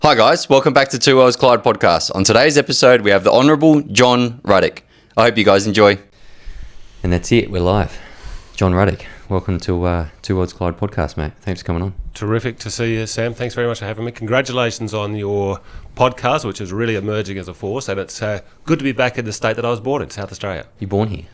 Hi guys, welcome back to Two Worlds Collide podcast. On today's episode, we have the Honourable John Ruddick. I hope you guys enjoy. And that's it, we're live. John Ruddick, welcome to Two Worlds Collide podcast, mate. Thanks for coming on. Terrific to see you, Sam. Thanks very much for having me. Congratulations on your podcast, which is really emerging as a force, and it's good to be back in the state that I was born in, South Australia. You born here?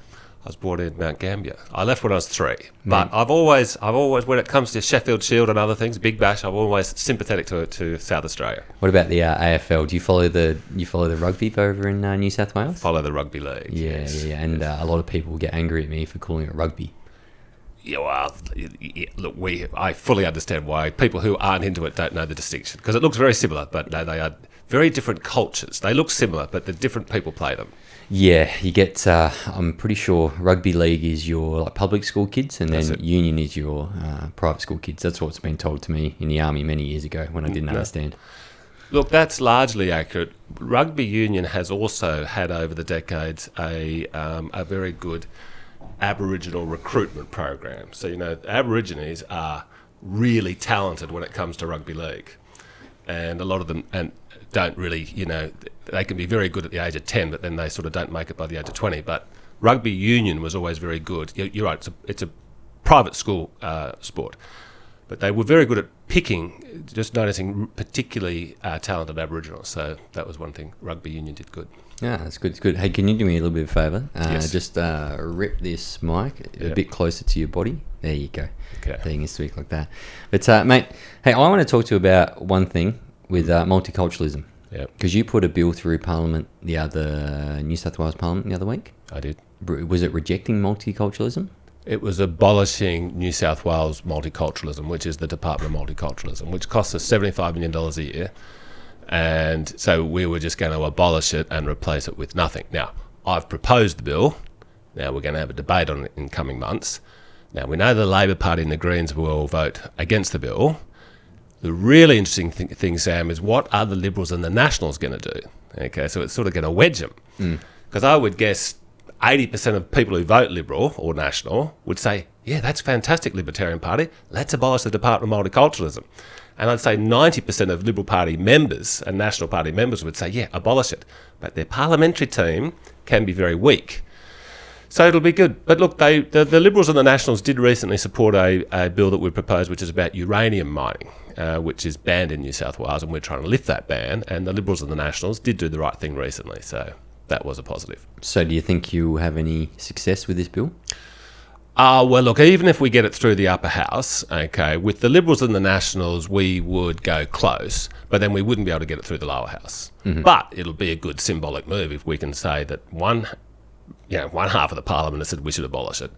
I was born in Mount Gambier. I left when I was 3, but I've always, when it comes to Sheffield Shield and other things, Big Bash, I'm always sympathetic to South Australia. What about the AFL? Do you follow the rugby over in New South Wales? Follow the rugby league. Yeah, and a lot of people get angry at me for calling it rugby. Yeah, well, look, I fully understand why people who aren't into it don't know the distinction, because it looks very similar, but no, they are very different cultures. They look similar, but the different people play them. Yeah, you get, I'm pretty sure rugby league is your public school kids, and then union is your private school kids. That's what's been told to me in the army many years ago when I didn't understand. Look, that's largely accurate. Rugby union has also had over the decades a very good Aboriginal recruitment program. So, Aborigines are really talented when it comes to rugby league. And a lot of them don't really, they can be very good at the age of 10, but then they sort of don't make it by the age of 20. But rugby union was always very good. You're right, it's a private school sport. But they were very good at picking, just noticing particularly talented Aboriginals. So that was one thing rugby union did good. Yeah, that's good. It's good. Hey, can you do me a little bit of a favour? Yes. Just rip this mic a bit closer to your body. There you go. Okay. There you can speak like that. But, mate, hey, I want to talk to you about one thing with multiculturalism. Yeah. Because you put a bill through Parliament, New South Wales Parliament the other week. I did. Was it rejecting multiculturalism? It was abolishing New South Wales multiculturalism, which is the Department of Multiculturalism, which costs us $75 million a year. And so we were just going to abolish it and replace it with nothing. Now, I've proposed the bill. Now, we're going to have a debate on it in coming months. Now, we know the Labor Party and the Greens will vote against the bill. The really interesting thing, Sam, is what are the Liberals and the Nationals going to do? Okay, so it's sort of going to wedge them. Because I would guess 80% of people who vote Liberal or National would say, yeah, that's fantastic, Libertarian Party. Let's abolish the Department of Multiculturalism. And I'd say 90% of Liberal Party members and National Party members would say, yeah, abolish it. But their parliamentary team can be very weak. So it'll be good. But look, the Liberals and the Nationals did recently support a bill that we proposed, which is about uranium mining, which is banned in New South Wales, and we're trying to lift that ban. And the Liberals and the Nationals did do the right thing recently, so that was a positive. So do you think you have any success with this bill? Well, look, even if we get it through the upper house, okay, with the Liberals and the Nationals, we would go close, but then we wouldn't be able to get it through the lower house. Mm-hmm. But it'll be a good symbolic move if we can say that one half of the Parliament has said we should abolish it.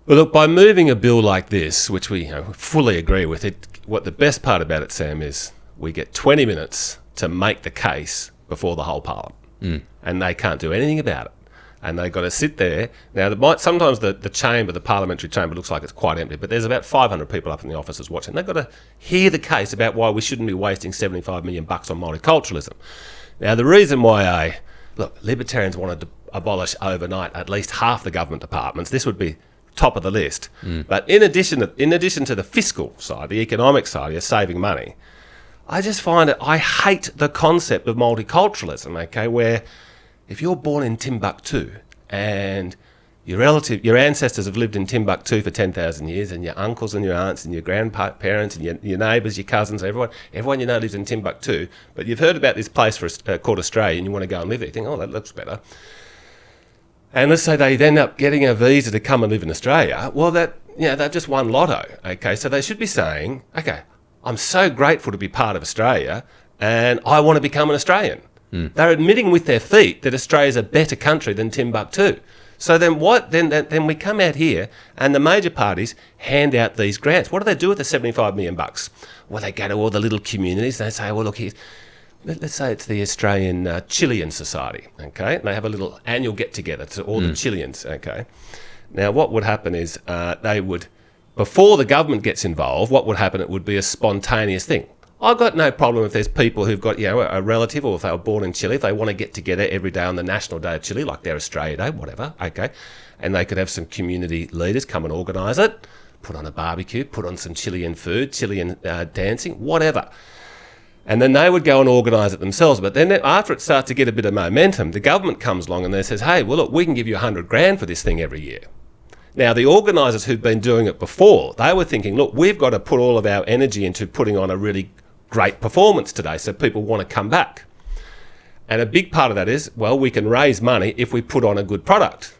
But look, by moving a bill like this, which we fully agree with, what the best part about it, Sam, is we get 20 minutes to make the case before the whole Parliament, and they can't do anything about it. And they've got to sit there. Now, sometimes the parliamentary chamber looks like it's quite empty, but there's about 500 people up in the offices watching. They've got to hear the case about why we shouldn't be wasting $75 million on multiculturalism. Now, the reason why Libertarians wanted to abolish overnight at least half the government departments. This would be top of the list. But in addition to the fiscal side, the economic side, you're saving money. I just find I hate the concept of multiculturalism, okay, where if you're born in Timbuktu and your ancestors have lived in Timbuktu for 10,000 years, and your uncles and your aunts and your grandparents and your neighbours, your cousins, everyone you know lives in Timbuktu, but you've heard about this place called Australia and you want to go and live there, you think, oh, that looks better. And let's say they end up getting a visa to come and live in Australia. Well, they've just won lotto, okay? So they should be saying, okay, I'm so grateful to be part of Australia and I want to become an Australian. They're admitting with their feet that Australia's a better country than Timbuktu. So then what? Then we come out here and the major parties hand out these grants. What do they do with the $75 million? Well, they go to all the little communities. They say, well, look, let's say it's the Australian Chilean Society, okay? And they have a little annual get-together to all the Chileans, okay? Now, what would happen is before the government gets involved, what would happen? It would be a spontaneous thing. I've got no problem if there's people who've got a relative, or if they were born in Chile, if they want to get together every day on the National Day of Chile, like their Australia Day, whatever, okay, and they could have some community leaders come and organise it, put on a barbecue, put on some Chilean food, Chilean dancing, whatever. And then they would go and organise it themselves. But then after it starts to get a bit of momentum, the government comes along and they says, hey, well, look, we can give you $100,000 for this thing every year. Now, the organisers who'd been doing it before, they were thinking, look, we've got to put all of our energy into putting on a really great performance today so people want to come back. And a big part of that is, well, we can raise money if we put on a good product.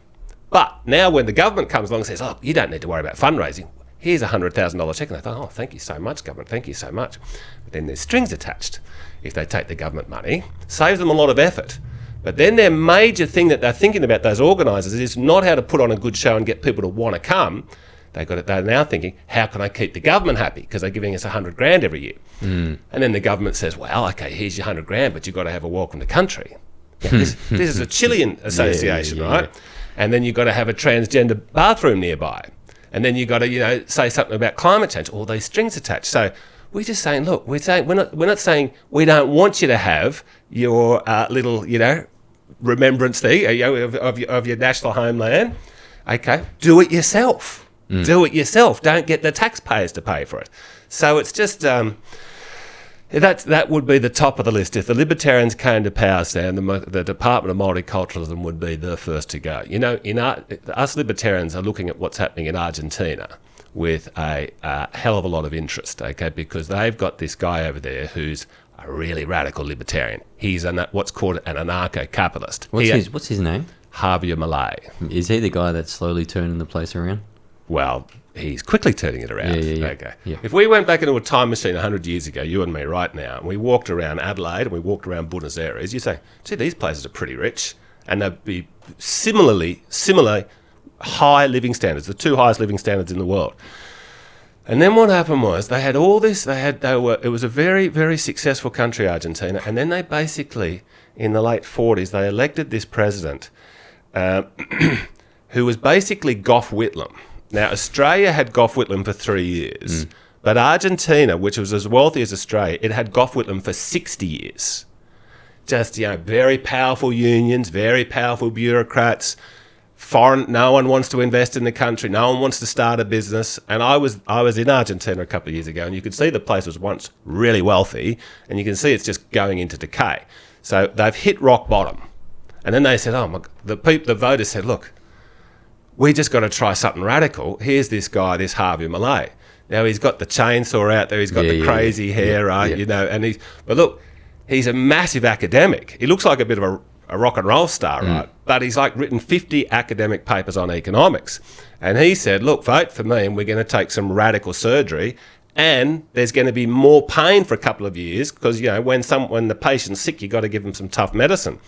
But now when the government comes along and says, oh, you don't need to worry about fundraising, here's a $100,000 cheque. And they thought, oh, thank you so much, government, thank you so much. But then there's strings attached. If they take the government money, saves them a lot of effort. But then their major thing that they're thinking about, those organisers, is not how to put on a good show and get people to want to come. They're now thinking, how can I keep the government happy? Because they're giving us $100,000 every year. And then the government says, well, okay, here's your $100,000, but you've got to have a welcome to country. Now, this is a Chilean association, right? And then you've got to have a transgender bathroom nearby. And then you've got to, say something about climate change, all these strings attached. So we're just saying, look, we're not saying we don't want you to have your little, remembrance thing of your national homeland. Okay, do it yourself. Do it yourself. Don't get the taxpayers to pay for it. So it's just that would be the top of the list. If the Libertarians came to power, Sam, the Department of Multiculturalism would be the first to go. Us Libertarians are looking at what's happening in Argentina with a hell of a lot of interest, okay, because they've got this guy over there who's a really radical libertarian. He's what's called an anarcho-capitalist. What's his name? Javier Milei. Is he the guy that's slowly turning the place around? Well, he's quickly turning it around. Yeah. Okay. Yeah. If we went back into a time machine 100 years ago, you and me right now, and we walked around Adelaide and we walked around Buenos Aires, you'd say, gee, these places are pretty rich. And they'd be similar high living standards, the two highest living standards in the world. And then what happened was they had all this, it was a very, very successful country, Argentina, and then they basically, in the late 40s, they elected this president who was basically Gough Whitlam. Now, Australia had Gough Whitlam for 3 years, but Argentina, which was as wealthy as Australia, it had Gough Whitlam for 60 years. Just, very powerful unions, very powerful bureaucrats, no one wants to invest in the country, no one wants to start a business. And I was in Argentina a couple of years ago, and you could see the place was once really wealthy, and you can see it's just going into decay. So they've hit rock bottom. And then they said, the voters said, look, we just got to try something radical. Here's this guy, this Javier Milei. Now he's got the chainsaw out there, he's got the crazy hair, right? And but look, he's a massive academic. He looks like a bit of a rock and roll star, right? But he's written 50 academic papers on economics. And he said, look, vote for me and we're going to take some radical surgery, and there's going to be more pain for a couple of years because, when the patient's sick, you got to give them some tough medicine.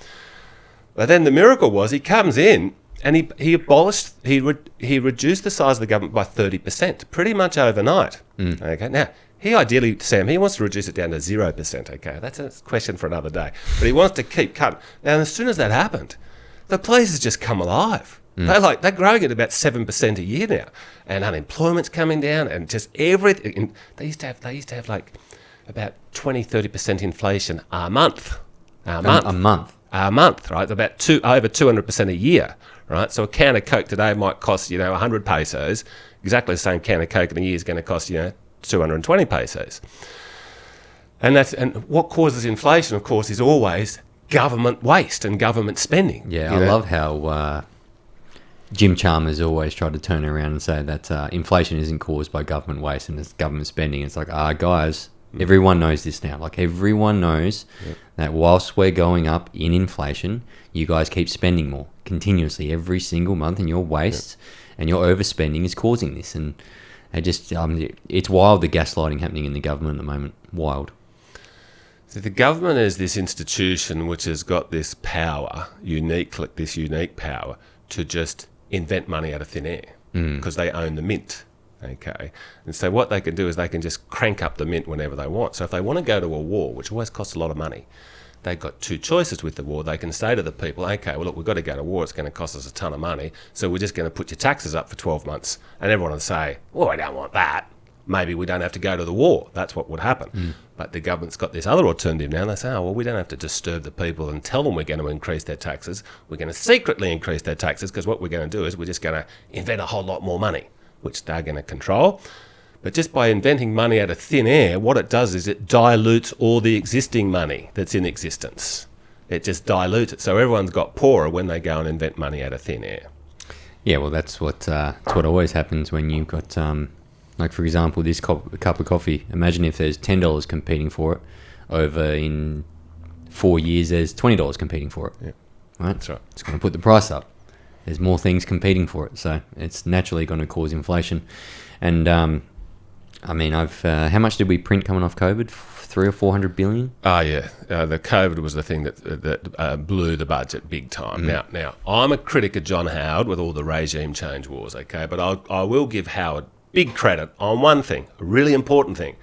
But then the miracle was he comes in and he reduced the size of the government by 30%, pretty much overnight. Okay, now he ideally, Sam, he wants to reduce it down to 0%. Okay, that's a question for another day. But he wants to keep cutting. Now, as soon as that happened, the place has just come alive. They're growing at about 7% a year now, and unemployment's coming down, and just everything. They used to have about 20-30% inflation a month. A month, right? About over 200% a year, right? So a can of Coke today might cost 100 pesos. Exactly the same can of Coke in a year is going to cost 220 pesos. And what causes inflation, of course, is always government waste and government spending. Yeah, I love how Jim Chalmers always tried to turn around and say that inflation isn't caused by government waste and it's government spending. It's like, guys, everyone knows this now. Everyone knows that whilst we're going up in inflation, you guys keep spending more continuously every single month, and your waste and your overspending is causing this. And it's wild, the gaslighting happening in the government at the moment. Wild. So the government is this institution which has got this power, unique power, to just invent money out of thin air because they own the mint. Okay, and so what they can do is they can just crank up the mint whenever they want. So if they want to go to a war, which always costs a lot of money, they've got two choices with the war. They can say to the people, okay, well, look, we've got to go to war. It's going to cost us a ton of money. So we're just going to put your taxes up for 12 months. And everyone will say, well, I don't want that. Maybe we don't have to go to the war. That's what would happen. But the government's got this other alternative now. And they say, we don't have to disturb the people and tell them we're going to increase their taxes. We're going to secretly increase their taxes because what we're going to do is we're just going to invent a whole lot more money, which they're going to control. But just by inventing money out of thin air, what it does is it dilutes all the existing money that's in existence. It just dilutes it. So everyone's got poorer when they go and invent money out of thin air. Yeah, well, that's what always happens when you've got, like, for example, this cup of coffee. Imagine if there's $10 competing for it. Over in 4 years, there's $20 competing for it. Yeah. Right? That's right. It's going to put the price up. There's more things competing for it. So it's naturally going to cause inflation. And, I mean, how much did we print coming off COVID? 300 or 400 billion? Oh, yeah. The COVID was the thing that blew the budget big time. Now, I'm a critic of John Howard with all the regime change wars, okay? But I will give Howard big credit on one thing, a really important thing,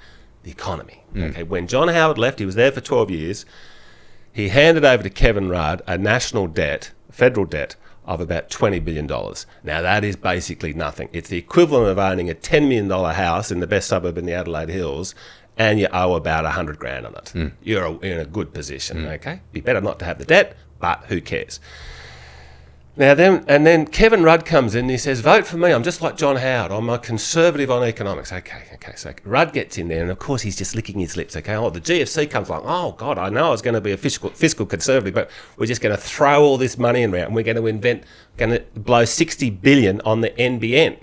the economy. Okay, when John Howard left, he was there for 12 years. He handed over to Kevin Rudd a national debt, federal debt, of about $20 billion. Now, that is basically nothing. It's the equivalent of owning a $10 million house in the best suburb in the Adelaide Hills, and you owe about $100,000 on it. You're in a good position, okay? Be better not to have the debt, but who cares? Now then Kevin Rudd comes in and he says, vote for me, I'm just like John Howard, I'm a conservative on economics. Okay, so Rudd gets in there and of course he's just licking his lips, okay? Oh, the GFC comes along, oh God, I know I was going to be a fiscal conservative, but we're just going to throw all this money around and we're going to blow 60 billion on the NBN.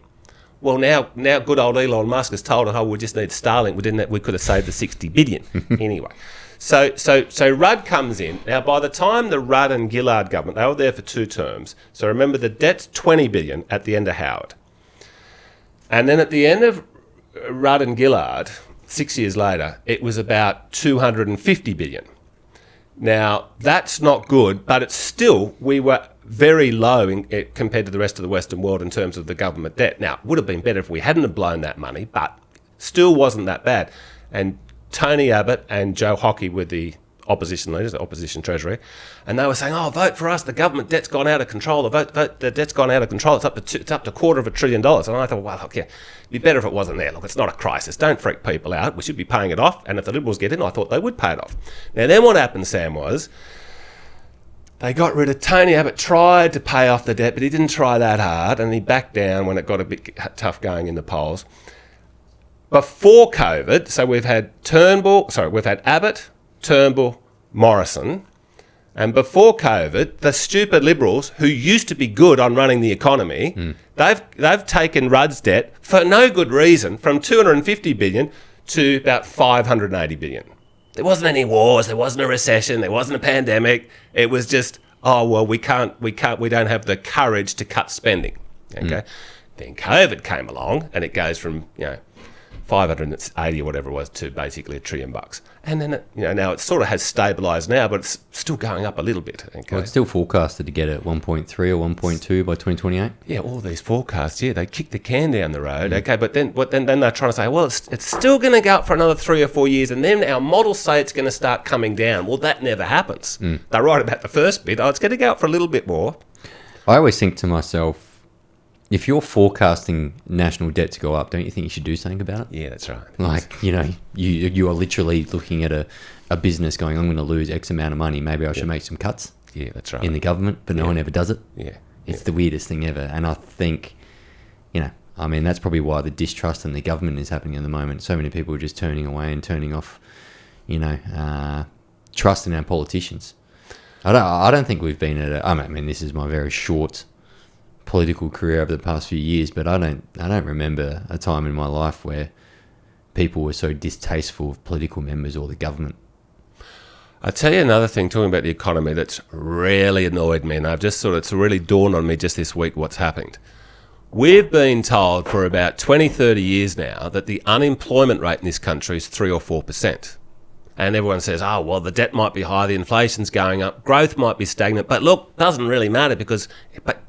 Well, now good old Elon Musk has told us, oh, we just need Starlink, we could have saved the 60 billion. Anyway. So Rudd comes in. Now, by the time the Rudd and Gillard government, they were there for 2 terms. So remember, the debt's 20 billion at the end of Howard. And then at the end of Rudd and Gillard, 6 years later, it was about 250 billion. Now, that's not good, but it's still, we were very low compared to the rest of the Western world in terms of the government debt. Now, it would have been better if we hadn't have blown that money, but still wasn't that bad. And Tony Abbott and Joe Hockey were the opposition leaders, the opposition treasury, and they were saying, "Oh, vote for us! The government debt's gone out of control. The debt's gone out of control. It's up to $250 billion." And I thought, well, okay, it'd be better if it wasn't there. Look, it's not a crisis. Don't freak people out. We should be paying it off. And if the Liberals get in, I thought they would pay it off. Now, then what happened, Sam, was they got rid of Tony Abbott. Tried to pay off the debt, but he didn't try that hard, and he backed down when it got a bit tough going in the polls. Before COVID, so we've had Abbott, Turnbull, Morrison, and before COVID, the stupid Liberals who used to be good on running the economy, they've taken Rudd's debt for no good reason from 250 billion to about 580 billion. There wasn't any wars, there wasn't a recession, there wasn't a pandemic. It was just, oh well, we don't have the courage to cut spending. Okay, then COVID came along, and it goes from 580 or whatever it was to basically $1 trillion. And then now it sort of has stabilised now, but it's still going up a little bit. Okay? Well, it's still forecasted to get at 1.3 or 1.2 by 2028. Yeah, all these forecasts, they kick the can down the road. Okay, but then they're trying to say, well, it's still going to go up for another 3 or 4 years, and then our models say it's going to start coming down. Well, that never happens. They're right about the first bit. Oh, it's going to go up for a little bit more. I always think to myself, if you're forecasting national debt to go up, don't you think you should do something about it? Yeah, that's right. Like, you are literally looking at a business going, I'm going to lose X amount of money. Maybe I should make some cuts. Yeah, that's right. In the government, but no one ever does it. Yeah. It's the weirdest thing ever. And I think, that's probably why the distrust in the government is happening at the moment. So many people are just turning away and turning off, trust in our politicians. I don't think we've been this is my very short political career over the past few years, but I don't remember a time in my life where people were so distasteful of political members or the government. I'll tell you another thing, talking about the economy, that's really annoyed me, and it's really dawned on me just this week what's happened. We've been told for about 20, 30 years now that the unemployment rate in this country is 3 or 4%. And everyone says, oh, well, the debt might be high, the inflation's going up, growth might be stagnant. But look, doesn't really matter because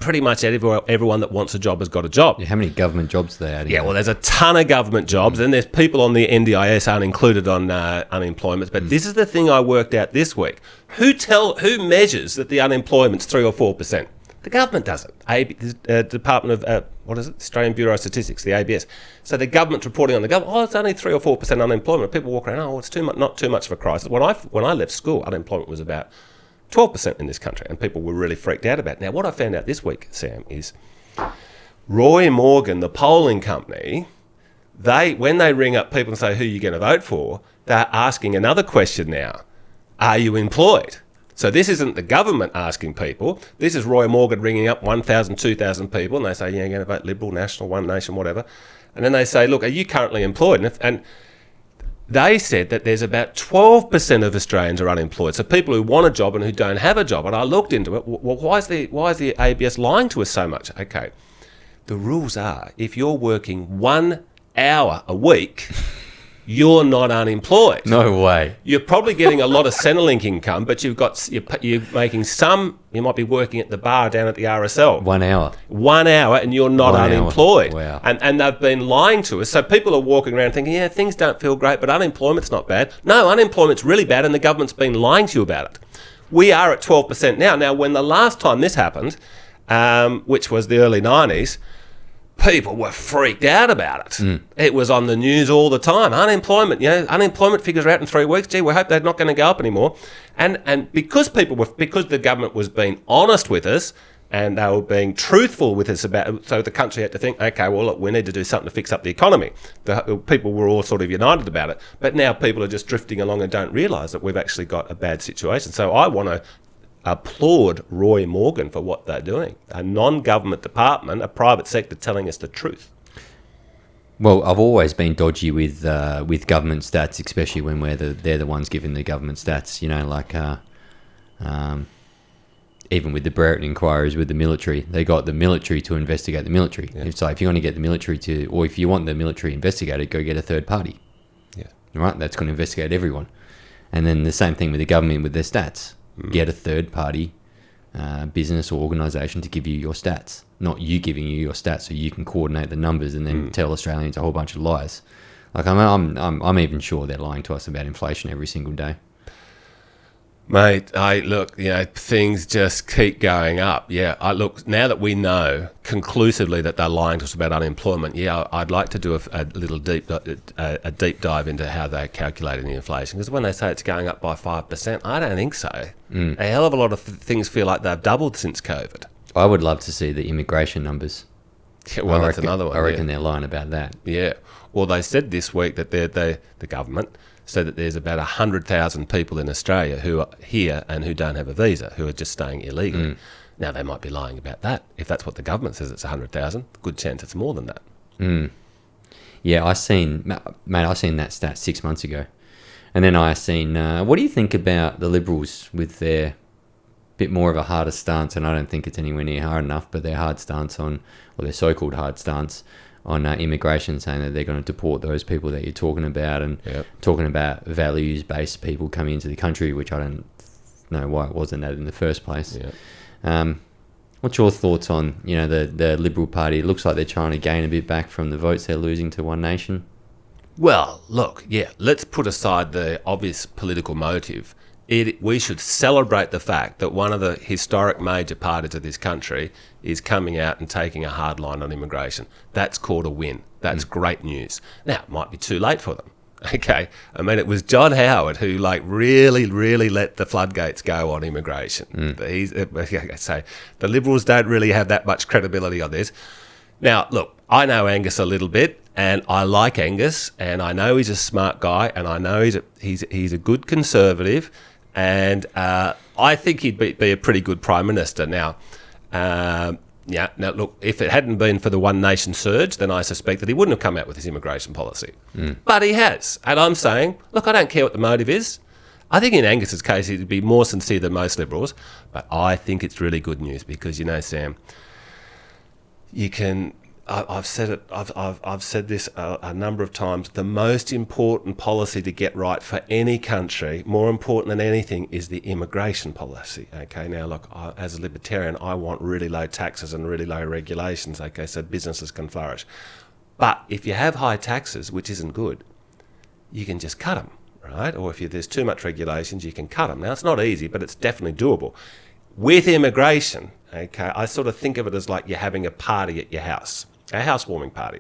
pretty much everyone that wants a job has got a job. Yeah, how many government jobs are there? Yeah, well, there's a ton of government jobs. And there's people on the NDIS aren't included on unemployment. But this is the thing I worked out this week. Who measures that the unemployment's 3 or 4%? The government doesn't. Department of, Australian Bureau of Statistics, the ABS. So the government's reporting on the government, it's only 3 or 4% unemployment. People walk around, it's not too much of a crisis. When I left school, unemployment was about 12% in this country, and people were really freaked out about it. Now, what I found out this week, Sam, is Roy Morgan, the polling company, when they ring up people and say, who are you going to vote for, they're asking another question now. Are you employed? So this isn't the government asking people. This is Roy Morgan ringing up 1,000, 2,000 people, and they say, yeah, you're going to vote Liberal, National, One Nation, whatever. And then they say, look, are you currently employed? And they said that there's about 12% of Australians are unemployed. So people who want a job and who don't have a job. And I looked into it. Well, why is the ABS lying to us so much? Okay. The rules are, if you're working 1 hour a week, you're not unemployed. No way. You're probably getting a lot of Centrelink income, but you're making some. You might be working at the bar down at the RSL. 1 hour. 1 hour, and you're not 1 hour. unemployed. Wow. And they've been lying to us. So people are walking around thinking, yeah, things don't feel great, but unemployment's not bad. No, unemployment's really bad, and the government's been lying to you about it. We are at 12% now. Now, when the last time this happened, which was the early 90s, people were freaked out about it. It was on the news all the time. Unemployment figures are out in 3 weeks. Gee, we hope they're not going to go up anymore. And because the government was being honest with us and they were being truthful with us so the country had to think, okay, well, look, we need to do something to fix up the economy. The people were all sort of united about it. But now people are just drifting along and don't realise that we've actually got a bad situation. So I want to applaud Roy Morgan for what they're doing. A non-government department, a private sector telling us the truth. Well, I've always been dodgy with government stats, especially when they're the ones giving the government stats. You know, like even with the Brereton inquiries with the military, they got the military to investigate the military. Yeah. So if you want to get the military to, or if you want the military investigated, go get a third party. Yeah. Right? That's going to investigate everyone. And then the same thing with the government with their stats. Get a third party business or organisation to give you your stats, not you giving you your stats so you can coordinate the numbers and then tell Australians a whole bunch of lies. Like I'm even sure they're lying to us about inflation every single day. Mate, things just keep going up. Yeah, now that we know conclusively that they're lying to us about unemployment, I'd like to do a little deep dive into how they're calculating the inflation. Because when they say it's going up by 5%, I don't think so. A hell of a lot of things feel like they've doubled since COVID. I would love to see the immigration numbers. Yeah, well, that's another one. I reckon they're lying about that. Yeah. Well, they said this week that the government said that there's about 100,000 people in Australia who are here and who don't have a visa, who are just staying illegally. Now, they might be lying about that. If that's what the government says it's 100,000, good chance it's more than that. Yeah, I seen that stat 6 months ago. And then I seen, what do you think about the Liberals with their bit more of a harder stance, and I don't think it's anywhere near hard enough, but their hard stance or their so-called hard stance on immigration, saying that they're going to deport those people that you're talking about, and talking about values-based people coming into the country, which I don't know why it wasn't that in the first place. What's your thoughts on the Liberal Party? It looks like they're trying to gain a bit back from the votes they're losing to One Nation. Well, look, let's put aside the obvious political motive. We should celebrate the fact that one of the historic major parties of this country is coming out and taking a hard line on immigration. That's called a win. That's great news. Now, it might be too late for them. Okay, I mean, it was John Howard who really, really let the floodgates go on immigration. So the Liberals don't really have that much credibility on this. Now, look, I know Angus a little bit, and I like Angus, and I know he's a smart guy, and I know he's a good Conservative. And I think he'd be a pretty good Prime Minister. Now, look, if it hadn't been for the One Nation surge, then I suspect that he wouldn't have come out with his immigration policy. But he has. And I'm saying, look, I don't care what the motive is. I think in Angus's case, he'd be more sincere than most Liberals. But I think it's really good news because, Sam, you can... I've said it. I've said this a number of times. The most important policy to get right for any country, more important than anything, is the immigration policy. Okay. Now, look, as a libertarian, I want really low taxes and really low regulations. Okay, so businesses can flourish. But if you have high taxes, which isn't good, you can just cut them, right? Or if there's too much regulations, you can cut them. Now, it's not easy, but it's definitely doable. With immigration, okay, I sort of think of it as like you're having a party at your house. A housewarming party.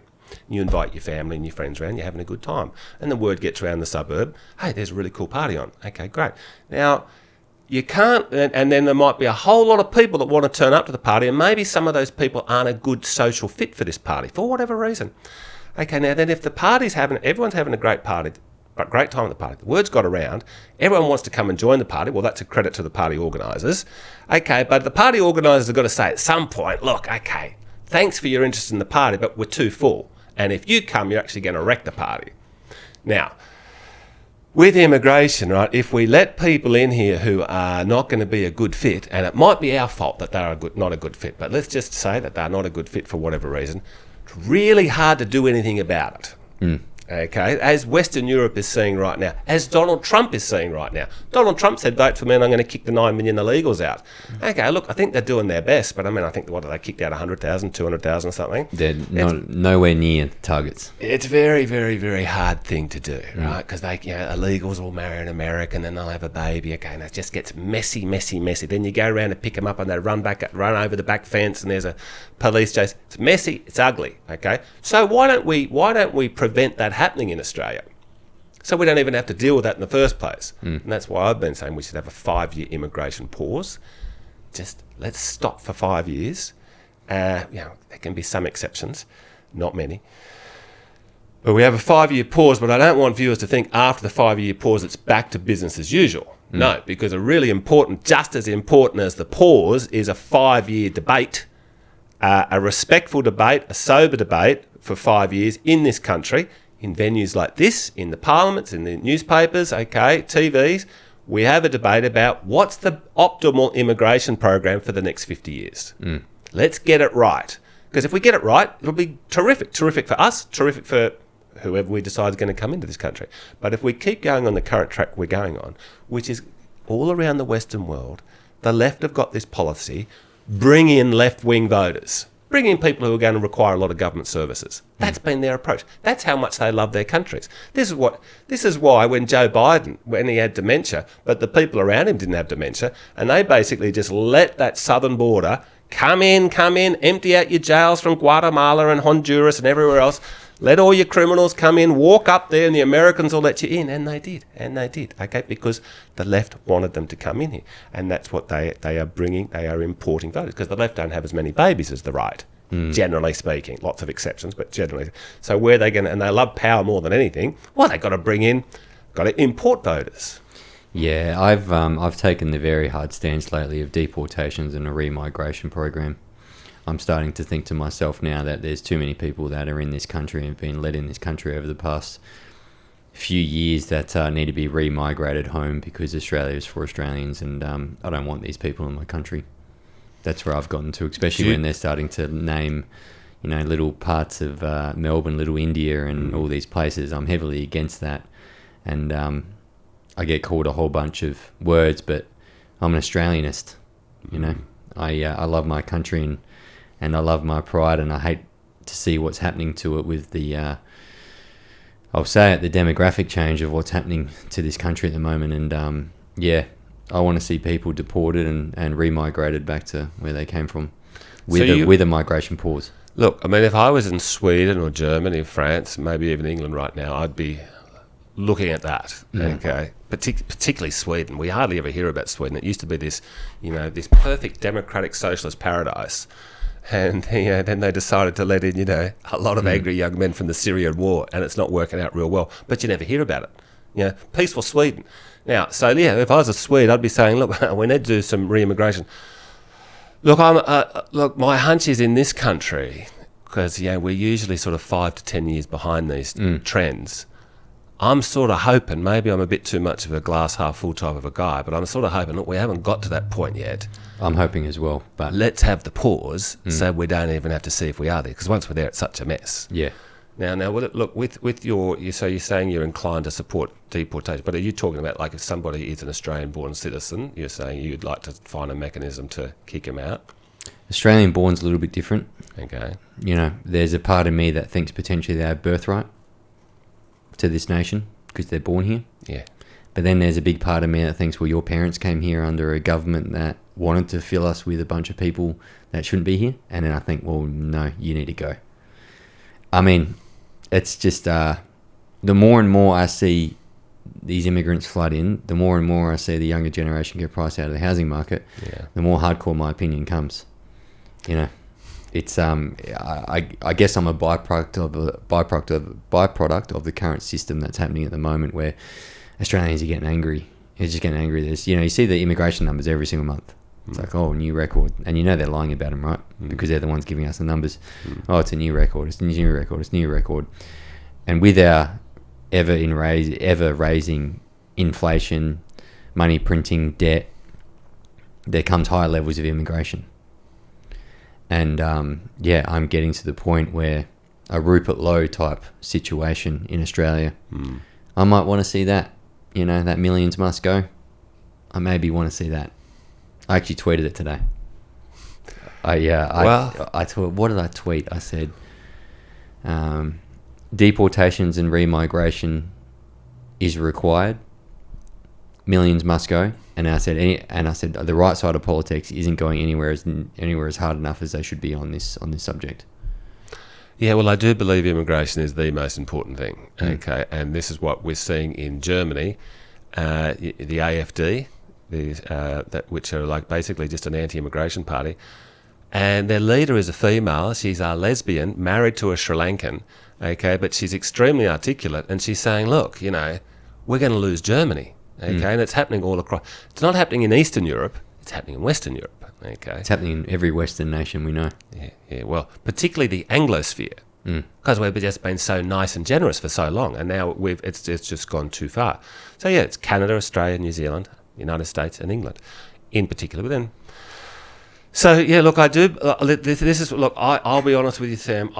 You invite your family and your friends around, you're having a good time. And the word gets around the suburb, hey, there's a really cool party on. Okay, great. Now, you can't, and then there might be a whole lot of people that want to turn up to the party, and maybe some of those people aren't a good social fit for this party, for whatever reason. Okay, now then if the party's everyone's having a great party, a great time at the party, the word's got around, everyone wants to come and join the party, well, that's a credit to the party organisers. Okay, but the party organisers have got to say at some point, look, okay, thanks for your interest in the party, but we're too full. And if you come, you're actually going to wreck the party. Now, with immigration, right, if we let people in here who are not going to be a good fit, and it might be our fault that they're not a good fit, but let's just say that they're not a good fit for whatever reason, it's really hard to do anything about it. Okay, as Western Europe is seeing right now, as Donald Trump is seeing right now. Donald Trump said, vote for me and I'm going to kick the 9 million illegals out. Okay, look, I think they're doing their best, but I mean, I think, what, they kicked out 100,000, 200,000 or something? They're nowhere near the targets. It's a very, very, very hard thing to do, right? Because illegals will marry an American and they'll have a baby, okay, and it just gets messy, messy, messy. Then you go around and pick them up and they run over the back fence and there's a police chase. It's messy, it's ugly, okay? So why don't we prevent that happening in Australia? So we don't even have to deal with that in the first place. And that's why I've been saying we should have a 5-year immigration pause. Just let's stop for 5 years. There can be some exceptions, not many. But we have a 5-year pause, but I don't want viewers to think after the 5-year pause it's back to business as usual. No, because just as important as the pause is a 5-year debate, a respectful debate, a sober debate for 5 years in this country, in venues like this, in the parliaments, in the newspapers, okay, TVs. We have a debate about what's the optimal immigration program for the next 50 years. Let's get it right. Because if we get it right, it'll be terrific. Terrific for us, terrific for whoever we decide is going to come into this country. But if we keep going on the current track we're going on, which is all around the Western world, the left have got this policy, bring in left-wing voters. Bring in people who are going to require a lot of government services. That's been their approach. That's how much they love their countries. This is why when Joe Biden, when he had dementia, but the people around him didn't have dementia, and they basically just let that southern border come in, empty out your jails from Guatemala and Honduras and everywhere else. Let all your criminals come in, walk up there, and the Americans will let you in. And they did, okay, because the left wanted them to come in here. And that's what they are bringing, they are importing voters, because the left don't have as many babies as the right, generally speaking. Lots of exceptions, but generally. So where are they going to, and they love power more than anything, well, they've got to import voters. Yeah, I've taken the very hard stance lately of deportations and a re-migration program. I'm starting to think to myself now that there's too many people that are in this country and have been led in this country over the past few years that need to be re-migrated home because Australia is for Australians, and I don't want these people in my country. That's where I've gotten to, especially when they're starting to name, little parts of Melbourne, Little India and all these places. I'm heavily against that, and I get called a whole bunch of words, but I'm an Australianist. I love my country and I love my pride, and I hate to see what's happening to it with the, I'll say it, the demographic change of what's happening to this country at the moment. And I want to see people deported and re-migrated back to where they came from with a migration pause. Look, I mean, if I was in Sweden or Germany, France, maybe even England right now, I'd be looking at that, okay? Particularly Sweden. We hardly ever hear about Sweden. It used to be this, this perfect democratic socialist paradise. And then they decided to let in, a lot of angry young men from the Syrian war, and it's not working out real well. But you never hear about it. Peaceful Sweden. Now, if I was a Swede, I'd be saying, look, we need to do some re-immigration. Look, my hunch is in this country, because we're usually sort of 5 to 10 years behind these trends. I'm sort of hoping, maybe I'm a bit too much of a glass half full type of a guy, but I'm sort of hoping, look, we haven't got to that point yet. I'm hoping as well, but let's have the pause so we don't even have to see if we are there, because once we're there, it's such a mess. Yeah. Now, look, with so you're saying you're inclined to support deportation, but are you talking about, like, if somebody is an Australian-born citizen, you're saying you'd like to find a mechanism to kick him out? Australian-born's a little bit different. Okay. There's a part of me that thinks potentially they have birthright to this nation because they're born here. Yeah. But then there's a big part of me that thinks, well, your parents came here under a government that wanted to fill us with a bunch of people that shouldn't be here. And then I think, well, no, you need to go. I mean, it's just the more and more I see these immigrants flood in, the more and more I see the younger generation get priced out of the housing market, the more hardcore my opinion comes. It's I guess I'm a byproduct of the current system that's happening at the moment, where Australians are getting angry. They're just getting angry. There's, you see the immigration numbers every single month. It's like, oh, new record, and they're lying about them, right? Because they're the ones giving us the numbers. Oh, it's a new record. It's a new record. It's a new record. And with our ever raising inflation, money printing, debt, there comes higher levels of immigration. And I'm getting to the point where a Rupert Lowe type situation in Australia, I might want to see that. That millions must go. I maybe want to see that. I actually tweeted it today. What did I tweet? I said, deportations and remigration is required. Millions must go. And I said, the right side of politics isn't going anywhere as hard enough as they should be on this subject. Yeah, well, I do believe immigration is the most important thing. Okay, and this is what we're seeing in Germany, the AfD, which are like basically just an anti-immigration party, and their leader is a female. She's a lesbian, married to a Sri Lankan. Okay, but she's extremely articulate, and she's saying, look, we're going to lose Germany. Okay, and it's happening all across. It's not happening in Eastern Europe. It's happening in Western Europe. Okay, it's happening in every Western nation we know. Yeah. Well, particularly the Anglosphere, because we've just been so nice and generous for so long, and now it's just gone too far. So yeah, it's Canada, Australia, New Zealand, United States, and England, in particular. But then, so yeah, look, I do. This is look. I'll be honest with you, Sam.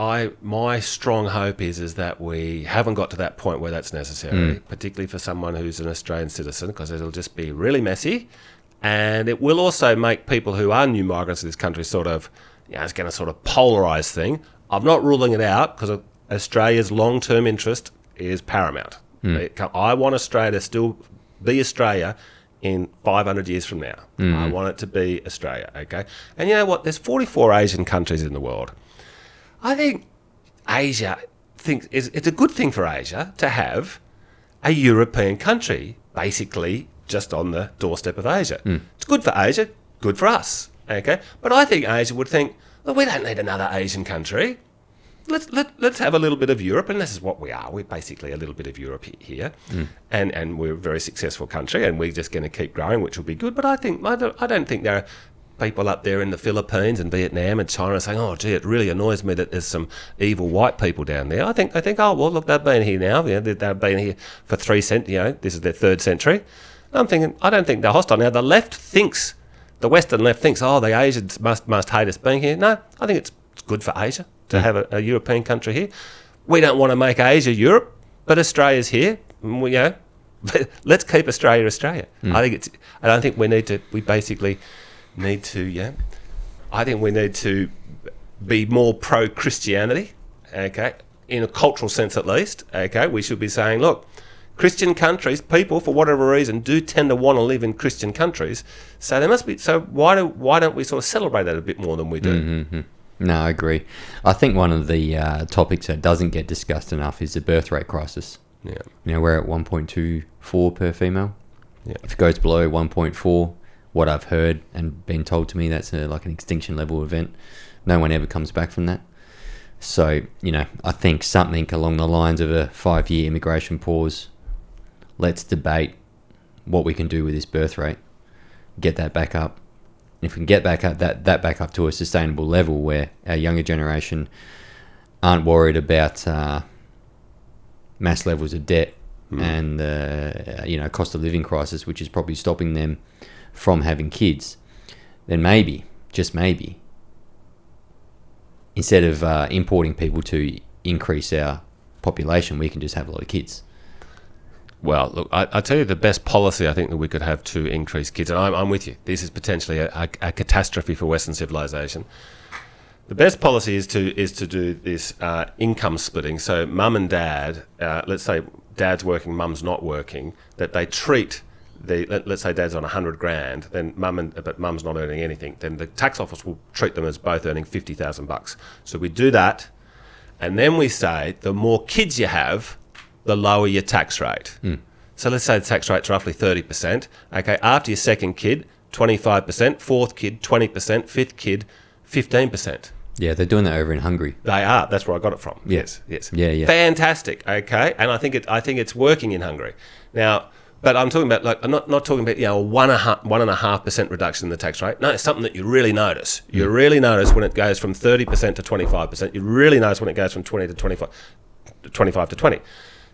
My strong hope is that we haven't got to that point where that's necessary, particularly for someone who's an Australian citizen, because it'll just be really messy. And it will also make people who are new migrants to this country it's going to sort of polarise thing. I'm not ruling it out because Australia's long-term interest is paramount. I want Australia to still be Australia in 500 years from now. I want it to be Australia, okay? And you know what? There's 44 Asian countries in the world. I think Asia it's a good thing for Asia to have a European country, basically, just on the doorstep of Asia. It's good for Asia, good for us, okay? But I think Asia would think, well, we don't need another Asian country. Let's have a little bit of Europe, and this is what we are. We're basically a little bit of Europe here, and we're a very successful country, and we're just going to keep growing, which will be good. But I don't think there are people up there in the Philippines and Vietnam and China saying, oh, gee, it really annoys me that there's some evil white people down there. I think, oh, well, look, they've been here now. They've been here for 3 centuries. This is their 3rd century. I'm thinking, I don't think they're hostile. Now, the Western left thinks, oh, the Asians must hate us being here. No, I think it's good for Asia to have a European country here. We don't want to make Asia Europe, but Australia's here. Let's keep Australia Australia. I don't think we need to. We basically need to. I think we need to be more pro-Christianity. Okay, in a cultural sense at least. Okay, we should be saying, look, Christian countries, people for whatever reason do tend to want to live in Christian countries. So there must be. So why don't we sort of celebrate that a bit more than we do? No, I agree. I think one of the topics that doesn't get discussed enough is the birth rate crisis. Yeah. We're at 1.24 per female. Yeah. If it goes below 1.4, what I've heard and been told to me, that's like an extinction level event. No one ever comes back from that. So, I think something along the lines of a 5-year immigration pause. Let's debate what we can do with this birth rate. Get that back up. If we can get back up that back up to a sustainable level where our younger generation aren't worried about mass levels of debt and the cost of living crisis, which is probably stopping them from having kids, then maybe, just maybe, instead of importing people to increase our population, we can just have a lot of kids. Well, look, I tell you the best policy I think that we could have to increase kids, and I'm with you. This is potentially a catastrophe for Western civilization. The best policy is to do this income splitting. So mum and dad, let's say dad's working, mum's not working, that they treat let's say dad's on 100 grand, then but mum's not earning anything. Then the tax office will treat them as both earning $50,000. So we do that, and then we say the more kids you have, the lower your tax rate. So let's say the tax rate's roughly 30%. Okay, after your 2nd kid, 25%, 4th kid, 20%, 5th kid, 15%. Yeah, they're doing that over in Hungary. They are. That's where I got it from. Yes. Yeah. Fantastic. Okay, and I think it's working in Hungary now. But I'm talking about, like, I'm not talking about 1.5% reduction in the tax rate. No, it's something that you really notice. You really notice when it goes from 30% to 25%. You really notice when it goes from 20 to 25 to 20.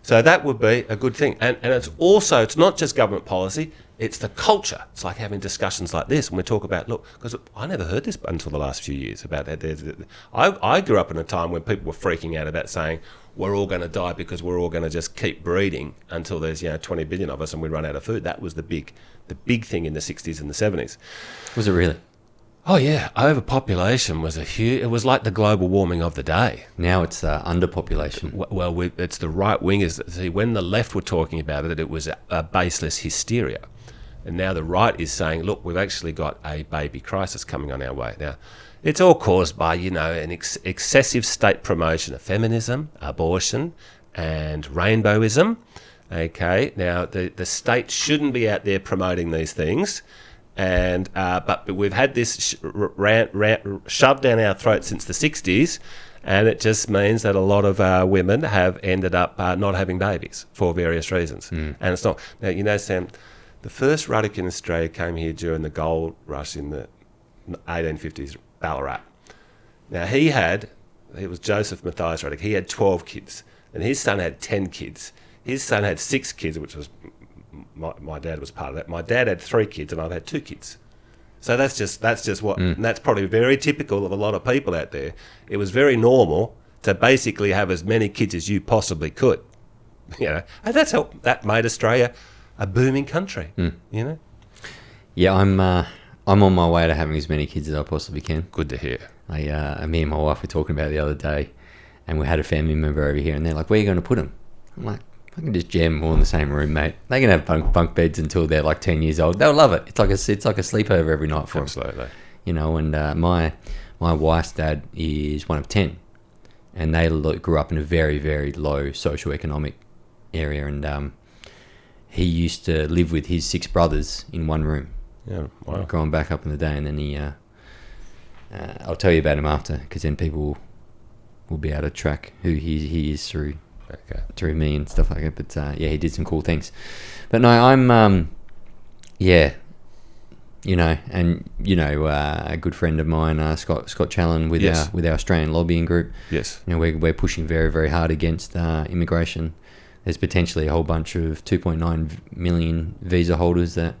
So that would be a good thing. And it's also, it's not just government policy, it's the culture. It's like having discussions like this when we talk about, look, because I never heard this until the last few years about that. I grew up in a time when people were freaking out about saying, we're all going to die because we're all going to just keep breeding until there's 20 billion of us and we run out of food. That was the big thing in the 60s and the 70s. Was it really? Oh yeah, overpopulation was it was like the global warming of the day. Now it's underpopulation. Well, it's the right wingers. See, when the left were talking about it, it was a baseless hysteria. And now the right is saying, look, we've actually got a baby crisis coming on our way. Now, it's all caused by, an excessive state promotion of feminism, abortion, and rainbowism. Okay, now the state shouldn't be out there promoting these things. And but we've had this shoved down our throats since the 60s, and it just means that a lot of women have ended up not having babies for various reasons. And it's not... Now, Sam, the first Ruddick in Australia came here during the gold rush in the 1850s, Ballarat. Now, it was Joseph Matthias Ruddick, he had 12 kids, and his son had 10 kids. His son had 6 kids, which was... My dad was part of that. My dad had 3 kids and I've had 2 kids. So that's just what, and that's probably very typical of a lot of people out there. It was very normal to basically have as many kids as you possibly could, and that made Australia a booming country, Yeah, I'm on my way to having as many kids as I possibly can. Good to hear. Me and my wife were talking about it the other day, and we had a family member over here, and they're like, "Where are you going to put them?" I'm like, I can just jam them all in the same room, mate. They can have bunk beds until they're like 10 years old. They'll love it. It's like a sleepover every night for them. Absolutely. And my wife's dad is one of 10, and they grew up in a very, very low socioeconomic area, and he used to live with his 6 brothers in one room. Yeah, wow. Growing back up in the day, and then he, I'll tell you about him after, because then people will be able to track who he is through me and stuff like that. But he did some cool things. But no, I'm a good friend of mine, Scott Challen, with our Australian lobbying group. Yes, we're pushing very, very hard against immigration. There's potentially a whole bunch of 2.9 million visa holders that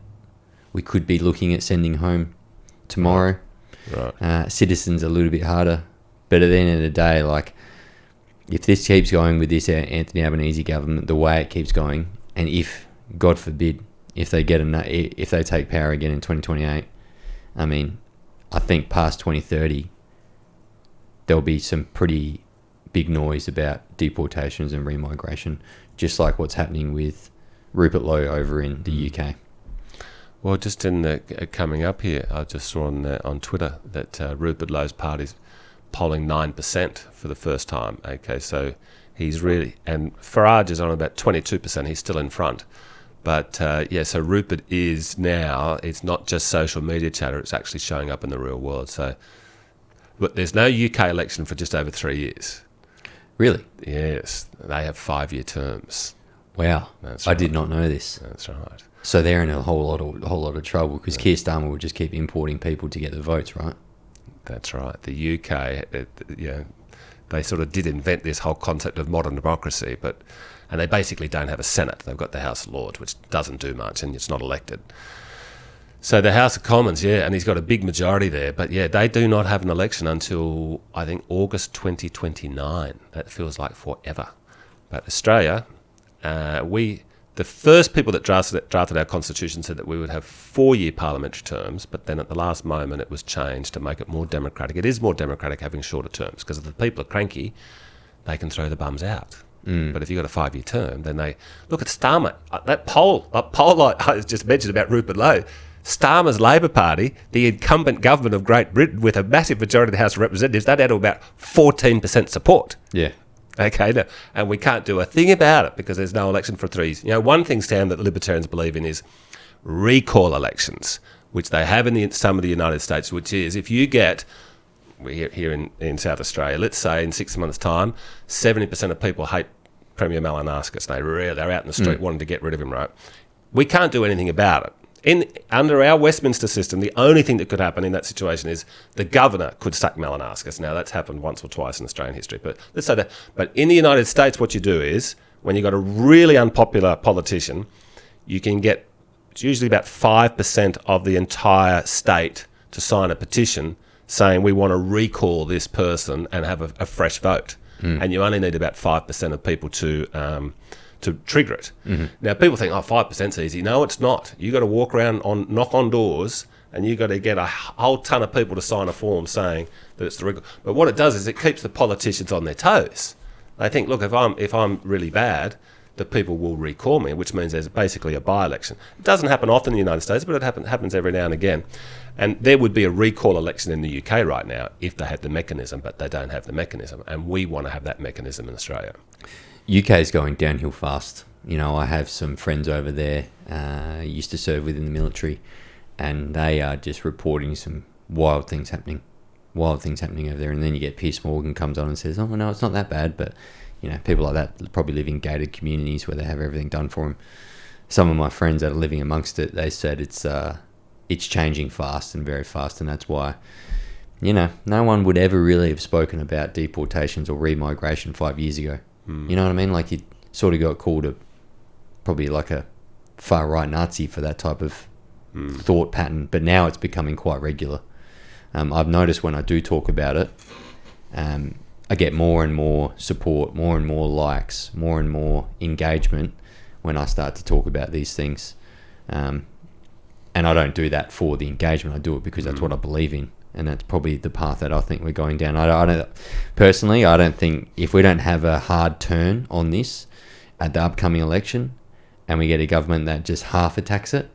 we could be looking at sending home tomorrow. Right. Citizens a little bit harder, but at the end of the day, like, if this keeps going with this Anthony Albanese government, the way it keeps going, and if, God forbid, if they take power again in 2028, I mean, I think past 2030, there'll be some pretty big noise about deportations and remigration, just like what's happening with Rupert Lowe over in the UK. Well, just in the coming up here, I just saw on Twitter that Rupert Lowe's party's polling 9% for the first time. Okay, so he's really... And Farage is on about 22%. He's still in front. But, so Rupert is now... It's not just social media chatter. It's actually showing up in the real world. So, but there's no UK election for just over 3 years. Really? Yes. They have 5-year terms. Wow. I did not know this. That's right. So they're in a whole lot of trouble, because Keir Starmer will just keep importing people to get the votes, right? That's right. The UK, they sort of did invent this whole concept of modern democracy, and they basically don't have a Senate. They've got the House of Lords, which doesn't do much, and it's not elected. So the House of Commons, and he's got a big majority there, but they do not have an election until, I think, August 2029. That feels like forever. But Australia, the first people that drafted our constitution said that we would have 4-year parliamentary terms, but then at the last moment it was changed to make it more democratic. It is more democratic having shorter terms, because if the people are cranky, they can throw the bums out. But if you've got a 5-year term, then they... Look at Starmer. That poll I just mentioned about Rupert Lowe. Starmer's Labor Party, the incumbent government of Great Britain, with a massive majority of the House of Representatives, they'd had about 14% support. Yeah. Okay, no, and we can't do a thing about it because there's no election for 3 years. One thing, Sam, that the Libertarians believe in is recall elections, which they have in some of the United States, which is if you get here in South Australia, let's say in 6 months' time, 70% of people hate Premier Malinowskis. They're out in the street wanting to get rid of him, right? We can't do anything about it. Under our Westminster system, the only thing that could happen in that situation is the governor could sack Malinowskis. Now, that's happened once or twice in Australian history, but let's say that. But in the United States, what you do is, when you've got a really unpopular politician, you can get, it's usually about 5% of the entire state to sign a petition saying we want to recall this person and have a fresh vote. And you only need about 5% of people to trigger it. Now, people think, 5%'s easy. No, it's not. You got to walk around, knock on doors, and you got to get a whole ton of people to sign a form saying that it's the recall. But what it does is it keeps the politicians on their toes. They think, look, if I'm really bad, the people will recall me, which means there's basically a by-election. It doesn't happen often in the United States, but it happens every now and again. And there would be a recall election in the UK right now if they had the mechanism, but they don't have the mechanism. And we want to have that mechanism in Australia. UK is going downhill fast. You know, I have some friends over there, used to serve within the military, and they are just reporting some wild things happening over there. And then you get Piers Morgan comes on and says, oh, no, it's not that bad. But, you know, people like that probably live in gated communities where they have everything done for them. Some of my friends that are living amongst it, they said it's changing fast and very fast, and that's why, you know, no one would ever really have spoken about deportations or remigration 5 years ago. You know what I mean? Like, you sort of got called probably like a far-right Nazi for that type of thought pattern, but now it's becoming quite regular. I've noticed when I do talk about it, I get more and more support, more and more likes, more and more engagement when I start to talk about these things. And I don't do that for the engagement. I do it because that's what I believe in. And that's probably the path that I think we're going down. I don't think if we don't have a hard turn on this at the upcoming election and we get a government that just half attacks it,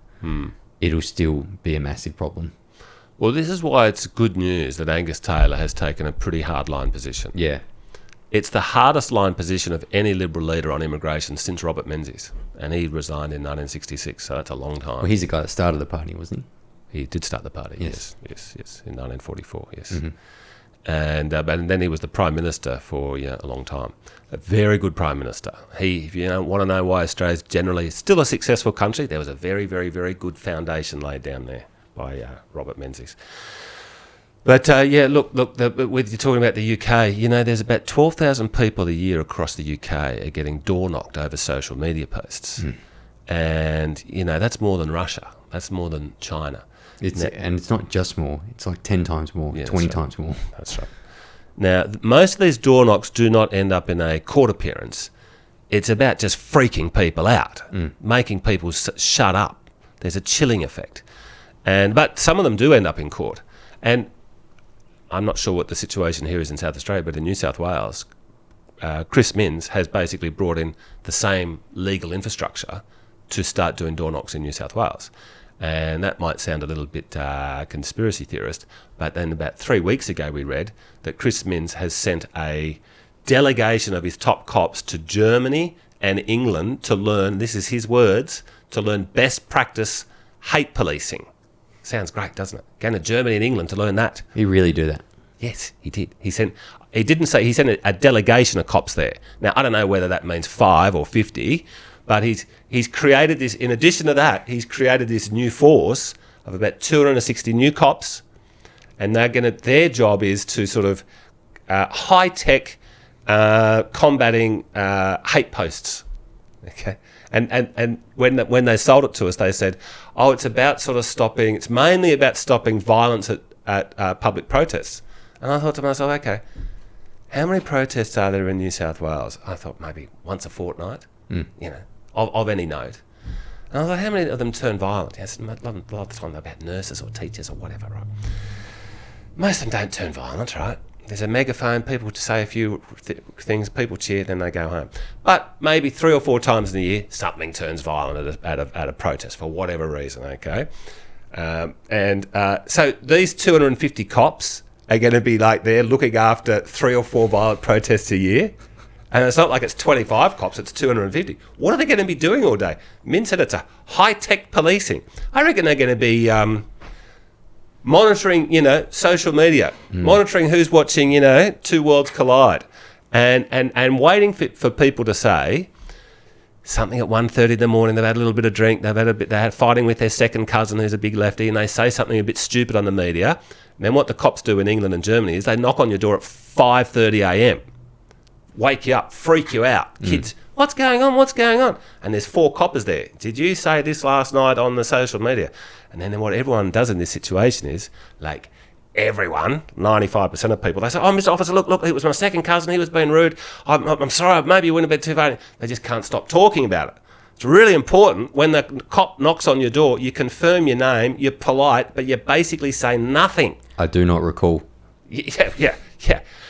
it'll still be a massive problem. Well, this is why it's good news that Angus Taylor has taken a pretty hard line position. Yeah. It's the hardest line position of any Liberal leader on immigration since Robert Menzies. And he resigned in 1966, so that's a long time. Well, he's the guy that started the party, wasn't he? He did start the party, yes, in 1944, yes. And then he was the Prime Minister for a long time. A very good Prime Minister. If you want to know why Australia's generally still a successful country, there was a very, very, very good foundation laid down there by Robert Menzies. But look, with you talking about the UK, there's about 12,000 people a year across the UK are getting door knocked over social media posts. And, that's more than Russia. That's more than China. And it's not just more. It's like 10 times more, 20 times more. That's right. Now, most of these door knocks do not end up in a court appearance. It's about just freaking people out, making people shut up. There's a chilling effect. But some of them do end up in court. And I'm not sure what the situation here is in South Australia, but in New South Wales, Chris Minns has basically brought in the same legal infrastructure to start doing door knocks in New South Wales. And that might sound a little bit conspiracy theorist, but then about 3 weeks ago we read that Chris Minns has sent a delegation of his top cops to Germany and England to learn, this is his words, to learn best practice hate policing. Sounds great, doesn't it? Going to Germany and England to learn that. He really do that? Yes, he did. He sent a delegation of cops there. Now, I don't know whether that means 5 or 50, but he's created this, in addition to that, he's created this new force of about 260 new cops, and their job is to sort of high-tech combating hate posts. Okay. And when they sold it to us, they said, it's about sort of it's mainly about stopping violence at public protests. And I thought to myself, okay, how many protests are there in New South Wales? I thought maybe once a fortnight, of any note. And I thought, how many of them turn violent? Yes, a lot of the time they're about nurses or teachers or whatever, right? Most of them don't turn violent, right? There's a megaphone, people to say a few things, people cheer, then they go home. But maybe 3 or 4 times in a year, something turns violent at a protest for whatever reason, okay? So these 250 cops are going to be like there looking after 3 or 4 violent protests a year. And it's not like it's 25 cops, it's 250. What are they going to be doing all day? Min said it's a high-tech policing. I reckon they're going to be monitoring, social media, monitoring who's watching, Two Worlds Collide, and waiting for people to say something at 1:30 in the morning. They've had a little bit of drink. They had fighting with their second cousin who's a big lefty, and they say something a bit stupid on the media. And then what the cops do in England and Germany is they knock on your door at 5:30 a.m, wake you up, freak you out, kids. What's going on? What's going on? And there's 4 coppers there. Did you say this last night on the social media? And then what everyone does in this situation is, like, everyone, 95% of people, they say, oh, Mr. Officer, look, it was my second cousin. He was being rude. I'm sorry, maybe you wouldn't have been too far. They just can't stop talking about it. It's really important when the cop knocks on your door, you confirm your name, you're polite, but you basically say nothing. I do not recall. Yeah.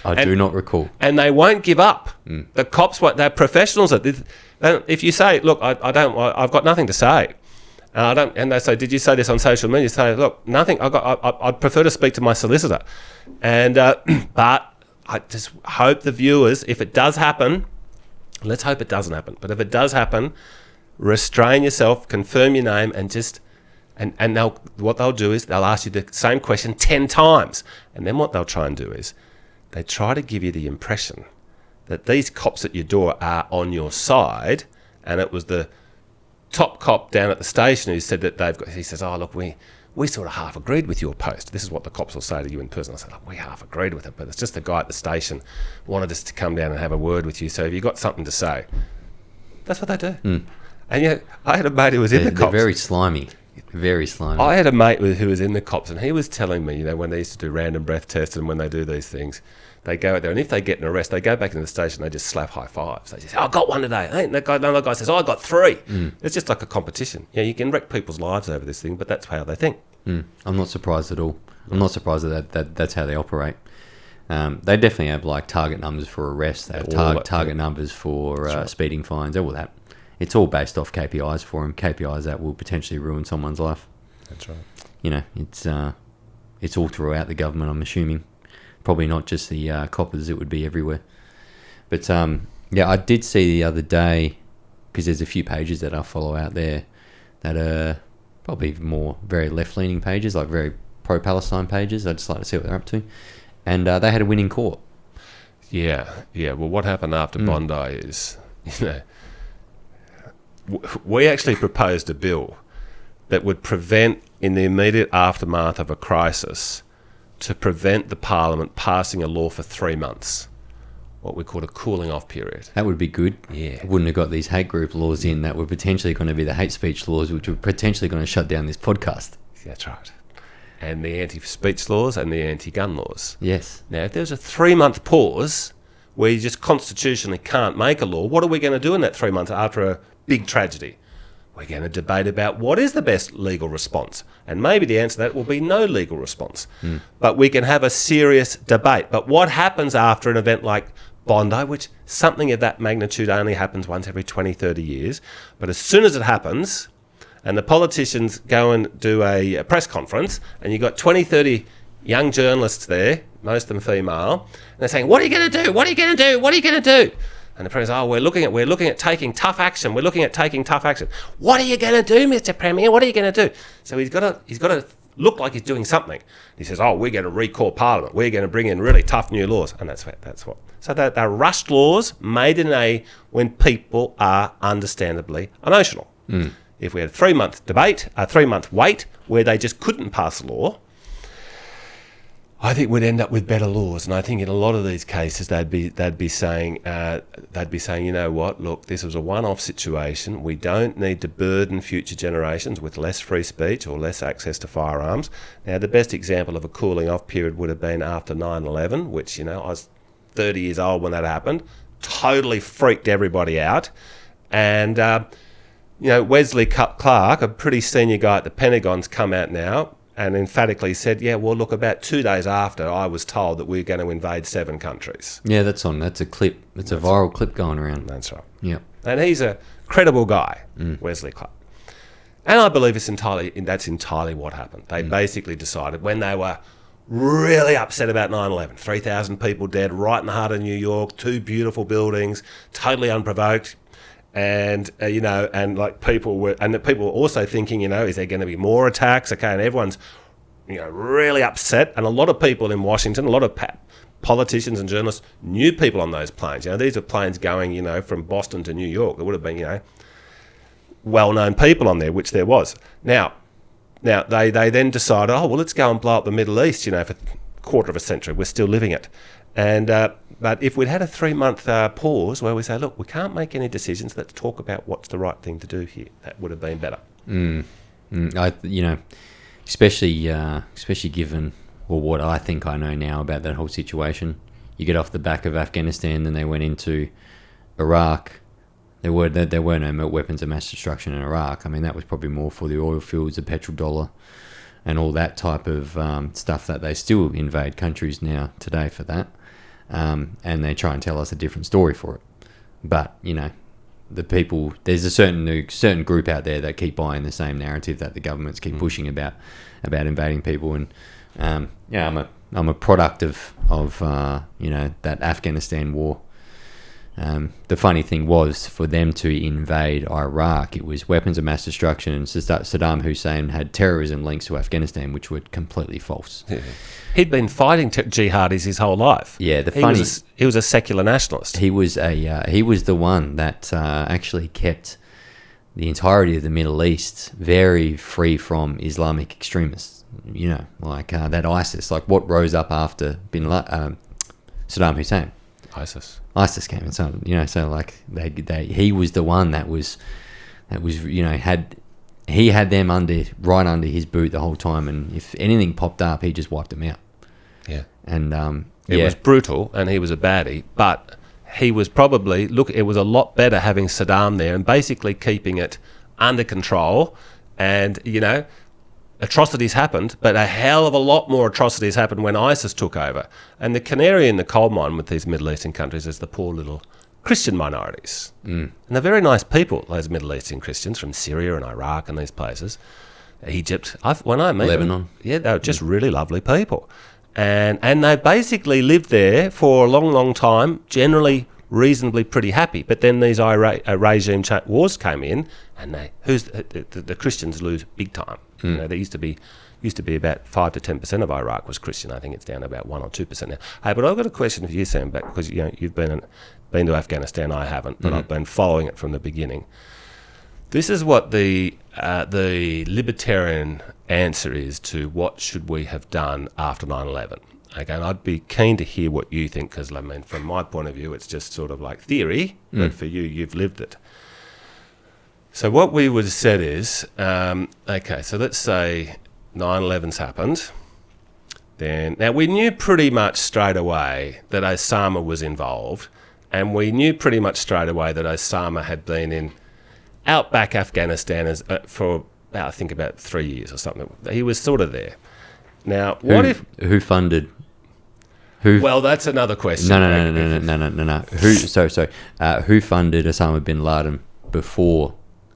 I do not recall. And they won't give up. The cops, they're professionals at this. If you say, look, I've got nothing to say, and they say, did you say this on social media? You say, look, nothing. I'd prefer to speak to my solicitor. And but I just hope the viewers, if it does happen, let's hope it doesn't happen. But if it does happen, restrain yourself, confirm your name, and just. And what they'll do is they'll ask you the same question 10 times. And then what they'll try and do is they try to give you the impression that these cops at your door are on your side. And it was the top cop down at the station who said that he says, oh, look, we sort of half agreed with your post. This is what the cops will say to you in person. I said, look, we half agreed with it, but it's just the guy at the station wanted us to come down and have a word with you. So if you've got something to say, that's what they do. And I had a mate who was in the cops. They're very slimy. Very slimy. I had a mate who was in the cops, and he was telling me, when they used to do random breath tests and when they do these things, they go out there, and if they get an arrest, they go back into the station, they just slap high fives. They just say, I got one today. And another guy says, I got 3. It's just like a competition. You can wreck people's lives over this thing, but that's how they think. I'm not surprised at all. I'm not surprised that's how they operate. They definitely have like target numbers for arrests. They have target numbers for speeding fines, all that. It's all based off KPIs for them. KPIs that will potentially ruin someone's life. That's right. It's all throughout the government, I'm assuming. Probably not just the coppers, it would be everywhere. But I did see the other day, because there's a few pages that I follow out there that are probably more very left-leaning pages, like very pro-Palestine pages. I just like to see what they're up to. And they had a win in court. Yeah. Well, what happened after Bondi is, we actually proposed a bill that would prevent, in the immediate aftermath of a crisis, to prevent the Parliament passing a law for 3 months, what we call a cooling off period. That would be good. Yeah. Wouldn't have got these hate group laws in that were potentially going to be the hate speech laws, which were potentially going to shut down this podcast. That's right. And the anti-speech laws and the anti-gun laws. Yes. Now, if there's a 3-month pause where you just constitutionally can't make a law, what are we going to do in that 3 months after a big tragedy? We're going to debate about what is the best legal response. And maybe the answer to that will be no legal response. But we can have a serious debate. But what happens after an event like Bondi, which something of that magnitude only happens once every 20, 30 years, but as soon as it happens, and the politicians go and do a press conference, and you've got 20, 30 young journalists there, most of them female, and they're saying, what are you going to do? What are you going to do? What are you going to do? And the Premier's, we're looking at taking tough action. We're looking at taking tough action. What are you going to do, Mr. Premier? What are you going to do? So he's got to look like he's doing something. He says, we're going to recall Parliament. We're going to bring in really tough new laws. And that's what. So they're rushed laws made when people are understandably emotional. If we had a 3-month debate, a 3-month wait, where they just couldn't pass a law, I think we'd end up with better laws. And I think in a lot of these cases, they'd be saying, you know what? Look, this was a one-off situation. We don't need to burden future generations with less free speech or less access to firearms. Now, the best example of a cooling off period would have been after 9/11, which I was 30 years old when that happened. Totally freaked everybody out, and Wesley Clark, a pretty senior guy at the Pentagon's come out now and emphatically said, look, about 2 days after, I was told that we're going to invade 7 countries. Yeah, that's a clip. It's a viral clip going around. That's right. Yeah. And he's a credible guy, Wesley Clark. And I believe that's entirely what happened. They basically decided when they were really upset about 9/11, 3,000 people dead right in the heart of New York, 2 beautiful buildings, totally unprovoked. And people were also thinking, is there going to be more attacks? Okay, and everyone's really upset. And a lot of people in Washington, a lot of politicians and journalists knew people on those planes. These are planes going, from Boston to New York. There would have been, well-known people on there, which there was. Now they then decided, let's go and blow up the Middle East, for a quarter of a century. We're still living it. And but if we'd had a 3-month pause where we say, look, we can't make any decisions, let's talk about what's the right thing to do here, that would have been better. Especially given what I think I know now about that whole situation. You get off the back of Afghanistan, then they went into Iraq. There were no weapons of mass destruction in Iraq. I mean, that was probably more for the oil fields, the petrol dollar, and all that type of stuff that they still invade countries now today for that. And they try and tell us a different story for it. But, the people, there's a certain group out there that keep buying the same narrative that the governments keep pushing about invading people. And, I'm a product of that Afghanistan war. The funny thing was, for them to invade Iraq, it was weapons of mass destruction, and Saddam Hussein had terrorism links to Afghanistan, which were completely false. Yeah. He'd been fighting jihadis his whole life. Yeah, he was a secular nationalist. He was the one that actually kept the entirety of the Middle East very free from Islamic extremists. That ISIS, like what rose up after Saddam Hussein. ISIS came, and so he was the one that was had them right under his boot the whole time, and if anything popped up, he just wiped them out. Yeah, and it was brutal, and he was a baddie, but he was probably it was a lot better having Saddam there and basically keeping it under control, and atrocities happened, but a hell of a lot more atrocities happened when ISIS took over. And the canary in the coal mine with these Middle Eastern countries is the poor little Christian minorities. And they're very nice people, those Middle Eastern Christians from Syria and Iraq and these places. Egypt, when I met Lebanon. them, they were just really lovely people. And they basically lived there for a long, long time, generally reasonably pretty happy. But then these regime wars came in, and the Christians lose big time. There used to be about 5 to 10% of Iraq was Christian. I think it's down to about 1 or 2% now. Hey, but I've got a question for you, Sam, because you've been to Afghanistan. I haven't, but I've been following it from the beginning. This is what the libertarian answer is to what should we have done after 9/11. Okay, and I'd be keen to hear what you think, because from my point of view, it's just sort of like theory, but for you, you've lived it. So what we would have said is, so let's say 9/11's happened. Now we knew pretty much straight away that Osama was involved, and we knew pretty much straight away that Osama had been in outback Afghanistan for about 3 years or something. He was sort of there. Now, who funded? Well, that's another question. No. Who funded Osama bin Laden before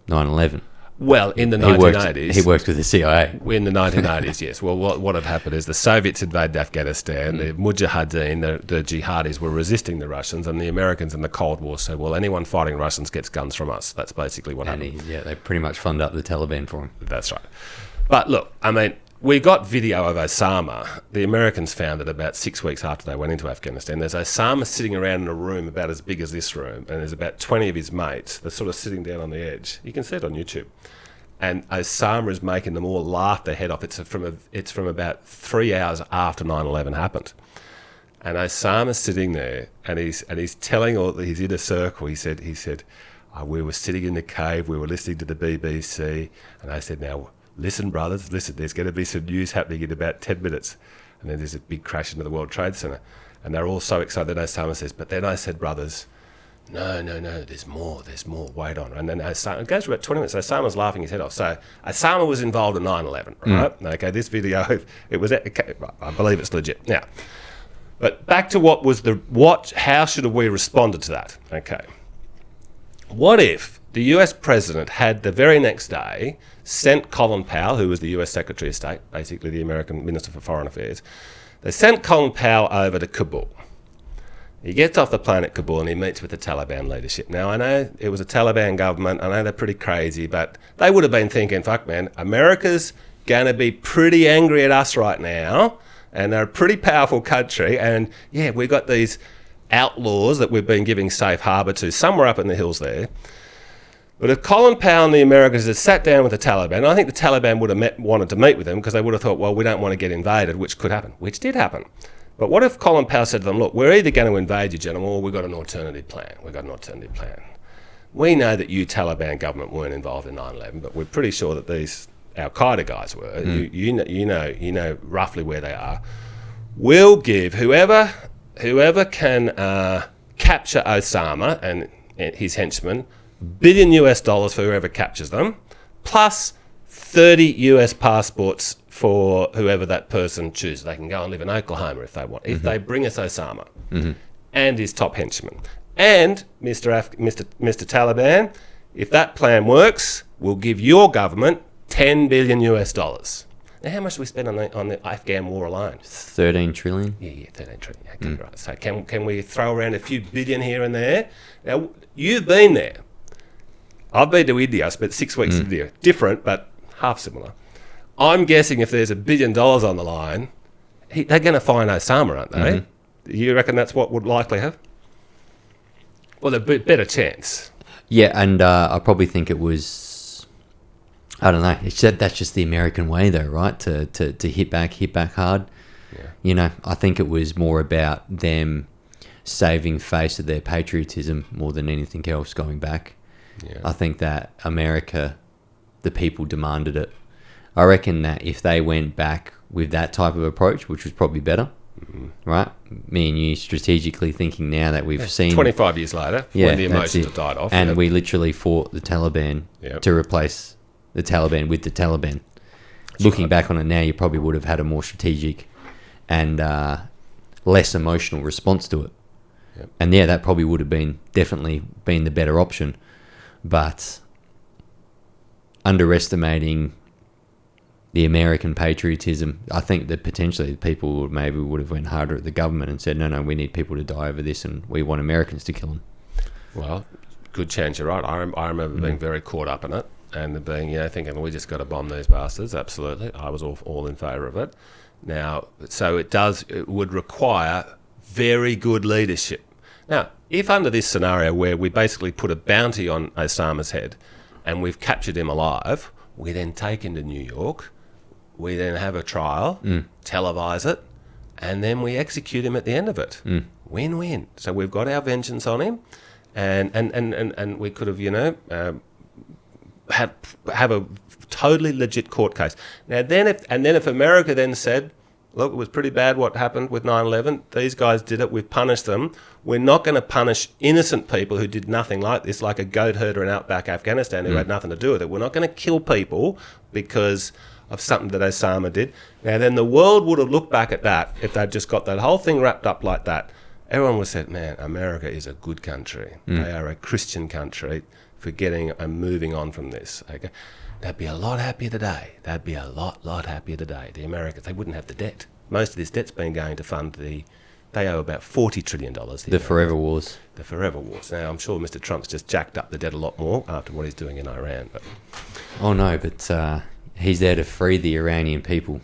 9/11? Well, in the 1980s. He worked with the CIA. In the 1980s, yes. Well, what had happened is the Soviets invaded Afghanistan, the Mujahideen, the jihadis were resisting the Russians, and the Americans in the Cold War said, well, anyone fighting Russians gets guns from us. That's basically what happened. They pretty much funded up the Taliban for him. That's right. But look, we got video of Osama. The Americans found it about 6 weeks after they went into Afghanistan. There's Osama sitting around in a room about as big as this room, and there's about 20 of his mates. They're sort of sitting down on the edge. You can see it on YouTube. And Osama is making them all laugh their head off. It's from about 3 hours after 9/11 happened. And Osama's sitting there, and he's telling all his inner circle. He said, we were sitting in the cave, we were listening to the BBC, and I said, now, listen, brothers, listen, there's going to be some news happening in about 10 minutes. And then there's a big crash into the World Trade Center. And they're all so excited. Then Osama says, but then I said, brothers, no, there's more, wait on. And then Osama, it goes for about 20 minutes. Osama's laughing his head off. So Osama was involved in 9/11, right? Okay, this video, I believe it's legit. Now, but back to how should have we responded to that? Okay. What if the US president had the very next day sent Colin Powell, who was the US Secretary of State, basically the American Minister for Foreign Affairs, they sent Colin Powell over to Kabul. He gets off the plane at Kabul and he meets with the Taliban leadership. Now, I know it was a Taliban government. I know they're pretty crazy, but they would have been thinking, fuck, man, America's going to be pretty angry at us right now, and they're a pretty powerful country, and yeah, we've got these outlaws that we've been giving safe harbour to somewhere up in the hills there. But if Colin Powell and the Americans had sat down with the Taliban, I think the Taliban would have wanted to meet with them because they would have thought, well, we don't want to get invaded, which could happen, which did happen. But what if Colin Powell said to them, look, we're either going to invade you, gentlemen, or we've got an alternative plan. We know that you Taliban government weren't involved in 9/11, but we're pretty sure that these Al-Qaeda guys were. You know roughly where they are. We'll give whoever can capture Osama and his henchmen $1 billion for whoever captures them, plus 30 US passports for whoever that person chooses. They can go and live in Oklahoma if they want. If they bring us Osama and his top henchman. And Mr. Taliban, if that plan works, we'll give your government $10 billion US. Now, how much do we spend on the Afghan war alone? 13 trillion. Yeah, 13 trillion. Okay, right. So can we throw around a few billion here and there? Now, you've been there. I've been to India. I spent 6 weeks in India. Different, but half similar. I'm guessing if there's $1 billion on the line, they're going to find Osama, aren't they? You reckon that's what would likely happen? Well, a better chance. Yeah, and I probably think it was, I don't know, that's just the American way though, right? To hit back hard. Yeah. You know, I think it was more about them saving face of their patriotism more than anything else going back. Yeah. I think that America, the people demanded it. I reckon that if they went back with that type of approach, which was probably better, right? Me and you strategically thinking now that we've seen 25 years later, when the emotions have died off, and we literally fought the Taliban to replace the Taliban with the Taliban. Looking back on it now, you probably would have had a more strategic and less emotional response to it. And yeah, that probably would have definitely been the better option. But underestimating the American patriotism, I think that potentially people maybe would have went harder at the government and said, no, we need people to die over this and we want Americans to kill them. Well, good chance you're right. I remember being very caught up in it and being, thinking we just got to bomb these bastards. Absolutely. I was all in favour of it. Now, so it would require very good leadership. Now, if under this scenario where we basically put a bounty on Osama's head and we've captured him alive, we then take him to New York, we then have a trial, televise it, and then we execute him at the end of it. Win-win. So we've got our vengeance on him, and we could have, have a totally legit court case. Now if America then said, look, it was pretty bad what happened with 9/11. These guys did it. We've punished them. We're not going to punish innocent people who did nothing like this, like a goat herder in outback Afghanistan who had nothing to do with it. We're not going to kill people because of something that Osama did. Now, then the world would have looked back at that if they'd just got that whole thing wrapped up like that. Everyone would have said, man, America is a good country. They are a Christian country for getting and moving on from this. Okay? They'd be a lot happier today. They'd be a lot happier today. The Americans, they wouldn't have the debt. Most of this debt's been going to fund they owe about $40 trillion. The forever wars. The forever wars. Now, I'm sure Mr. Trump's just jacked up the debt a lot more after what he's doing in Iran. But. Oh, no, but he's there to free the Iranian people.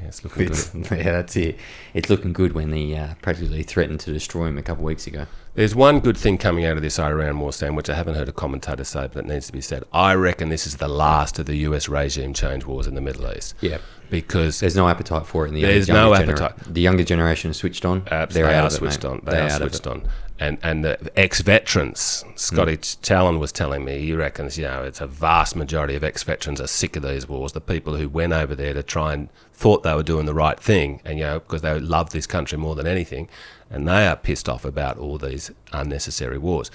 Yeah, it's looking good. Yeah, that's it. It's looking good when they practically threatened to destroy him a couple of weeks ago. There's one good thing coming out of this Iran war, Sam, which I haven't heard a commentator say, but it needs to be said. I reckon this is the last of the US regime change wars in the Middle East. Yeah. Because there's no appetite for it in the there's no appetite. The younger generation is switched on. They're out of it, mate. They are switched on. And the ex-veterans, Scotty Challen was telling me, he reckons, it's a vast majority of ex-veterans are sick of these wars. The people who went over there to try and thought they were doing the right thing, and because they love this country more than anything, and they are pissed off about all these unnecessary wars.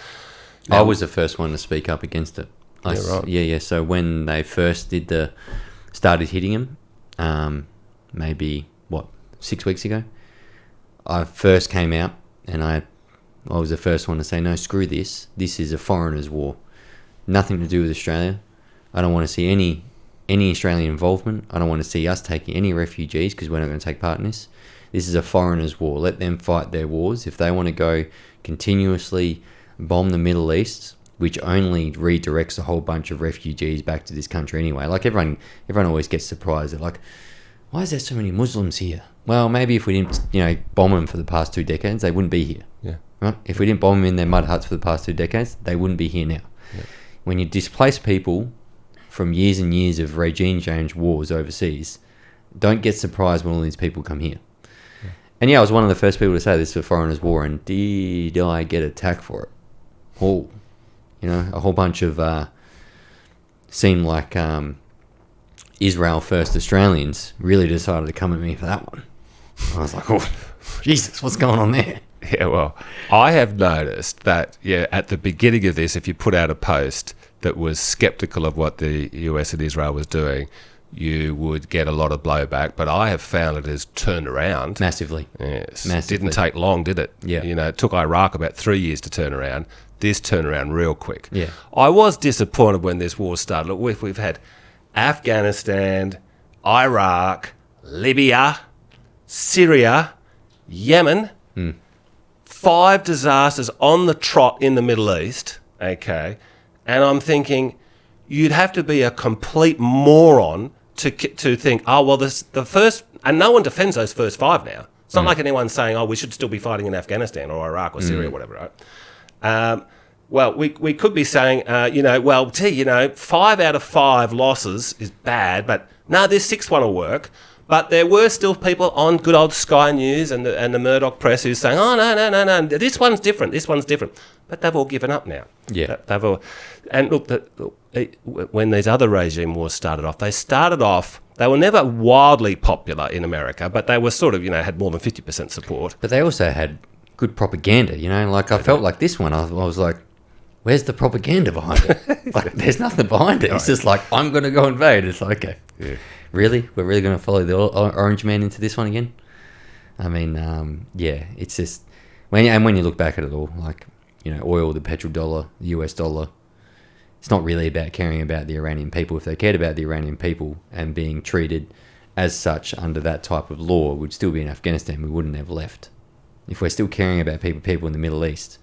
Now, I was the first one to speak up against it. Right. Yeah. So when they first started hitting him, maybe 6 weeks ago, I first came out and I was the first one to say, no, screw this. This is a foreigners' war. Nothing to do with Australia. I don't want to see any Australian involvement. I don't want to see us taking any refugees because we're not going to take part in this. This is a foreigners' war. Let them fight their wars. If they want to go continuously bomb the Middle East which only redirects a whole bunch of refugees back to this country anyway. Like everyone always gets surprised. They're like, why is there so many Muslims here? Well, maybe if we didn't, bomb them for the past 2 decades, they wouldn't be here. Yeah. Right? If we didn't bomb them in their mud huts for the past 2 decades, they wouldn't be here now. Yeah. When you displace people from years and years of regime change wars overseas, don't get surprised when all these people come here. Yeah. And I was one of the first people to say this for Foreigners' War, and did I get attacked for it? Oh, a whole bunch of seemed like Israel First Australians really decided to come at me for that one. I was like, oh, Jesus, what's going on there? Yeah, well, I have noticed that, at the beginning of this, if you put out a post that was sceptical of what the US and Israel was doing, you would get a lot of blowback. But I have found it has turned around. Massively. Yes. Massively. Didn't take long, did it? Yeah. It took Iraq about 3 years to turn around. This turned around real quick. Yeah. I was disappointed when this war started. Look, we've had Afghanistan, Iraq, Libya, Syria, Yemen, 5 disasters on the trot in the Middle East, okay? And I'm thinking, you'd have to be a complete moron to think, the first, and no one defends those first 5 now. It's not like anyone's saying, we should still be fighting in Afghanistan or Iraq or Syria or whatever, right? Well, we could be saying, 5 out of 5 losses is bad, but no, this 6th one will work. But there were still people on good old Sky News and the Murdoch press who's saying, no, this one's different, But they've all given up now. Yeah. And look, when these other regime wars started off, they were never wildly popular in America, but they were sort of, had more than 50% support. But they also had good propaganda, I felt like this one, I was like, where's the propaganda behind it? Like, there's nothing behind it. It's just like, I'm going to go invade. It's like, okay. Yeah. Really? We're really going to follow the orange man into this one again? I mean, it's just... when you look back at it all, like, oil, the petrodollar, the US dollar, it's not really about caring about the Iranian people. If they cared about the Iranian people and being treated as such under that type of law, we'd still be in Afghanistan. We wouldn't have left. If we're still caring about people in the Middle East,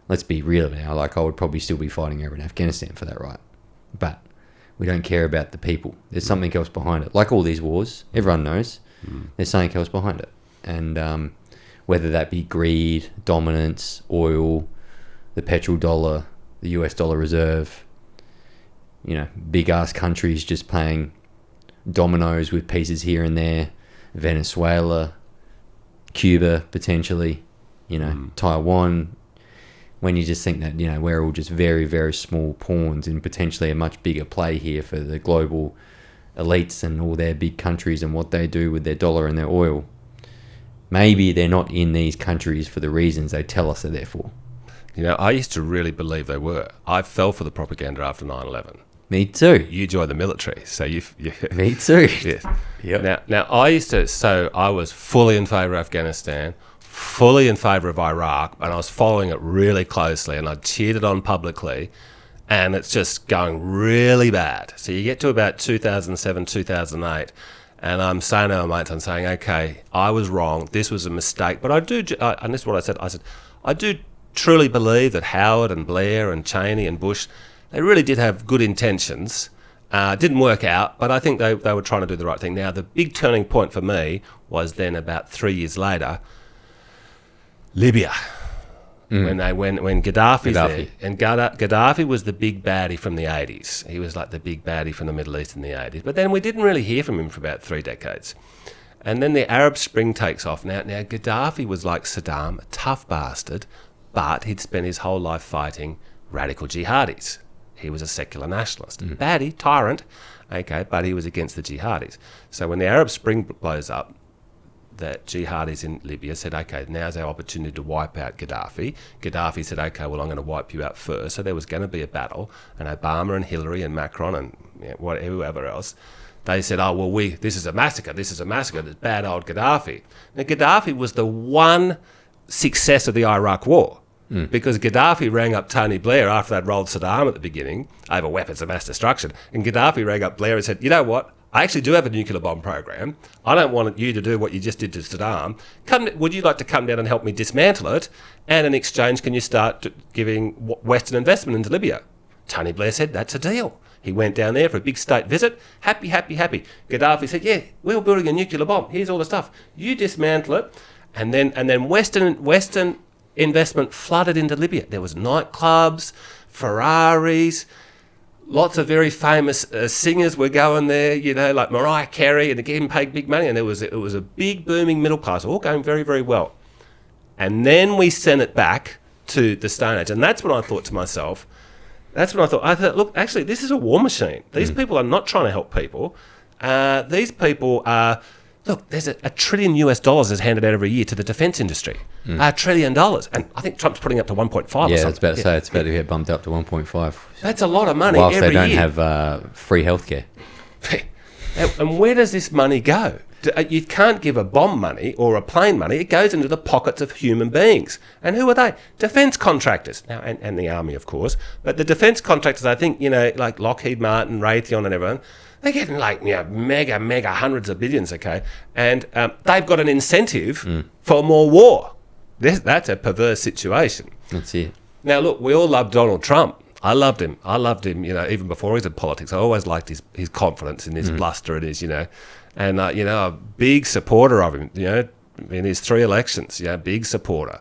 let's be real now. Like, I would probably still be fighting over in Afghanistan for that right. But we don't care about the people. There's something else behind it. Like all these wars, everyone knows there's something else behind it. And whether that be greed, dominance, oil, the petrodollar, the US dollar reserve, big-ass countries just playing dominoes with pieces here and there, Venezuela, Cuba, potentially, Taiwan, when you just think that, we're all just very, very small pawns in potentially a much bigger play here for the global elites and all their big countries and what they do with their dollar and their oil. Maybe they're not in these countries for the reasons they tell us they're there for. I used to really believe they were. I fell for the propaganda after 9/11. Me too. You joined the military, so you. Me too. Yes. Yep. Now I was fully in favour of Afghanistan, fully in favour of Iraq, and I was following it really closely, and I cheered it on publicly, and it's just going really bad. So you get to about 2007, 2008, and I'm saying to my mates, I'm saying, okay, I was wrong, this was a mistake, but and this is what I said, I do truly believe that Howard and Blair and Cheney and Bush, they really did have good intentions. Didn't work out, but I think they were trying to do the right thing. Now, the big turning point for me was then about 3 years later, Libya, when Gaddafi's there. And Gaddafi was the big baddie from the 80s. He was like the big baddie from the Middle East in the 80s. But then we didn't really hear from him for about 3 decades. And then the Arab Spring takes off. Now Gaddafi was like Saddam, a tough bastard, but he'd spent his whole life fighting radical jihadis. He was a secular nationalist. Baddie, tyrant, okay, but he was against the jihadis. So when the Arab Spring blows up, the jihadis in Libya said, okay, now's our opportunity to wipe out Gaddafi. Gaddafi said, okay, well, I'm going to wipe you out first. So there was going to be a battle, and Obama and Hillary and Macron and whoever else, they said, oh, well, this is a massacre, this bad old Gaddafi. Now, Gaddafi was the one success of the Iraq War. Because Gaddafi rang up Tony Blair after they'd rolled Saddam at the beginning over weapons of mass destruction, and Gaddafi rang up Blair and said, you know what, I actually do have a nuclear bomb program. I don't want you to do what you just did to Saddam. Would you like to come down and help me dismantle it? And in exchange, can you start giving Western investment into Libya? Tony Blair said, that's a deal. He went down there for a big state visit. Happy, happy, happy. Gaddafi said, yeah, we're building a nuclear bomb. Here's all the stuff. You dismantle it. And then Western investment flooded into Libya. There was nightclubs, Ferraris, lots of very famous singers were going there, like Mariah Carey, and they're getting paid big money. And it was a big booming middle class, all going very, very well. And then we sent it back to the Stone Age. And that's when I thought to myself, I thought, look, actually, this is a war machine. These people are not trying to help people. These people are, look, there's $1 trillion is handed out every year to the defence industry. $1 trillion. And I think Trump's putting up to 1.5 or something. Yeah, it's about to say it's about to get bumped up to 1.5. That's a lot of money Whilst every they year. don't have free healthcare. And where does this money go? You can't give a bomb money or a plane money. It goes into the pockets of human beings. And who are they? Defence contractors. Now, and the army, of course. But the defence contractors, I think, like Lockheed Martin, Raytheon and everyone, they're getting mega hundreds of billions, okay? And they've got an incentive for more war. That's a perverse situation. That's it. Now, look, we all love Donald Trump. I loved him, even before he was in politics. I always liked his confidence and his bluster and his, and, a big supporter of him, in his 3 elections, big supporter.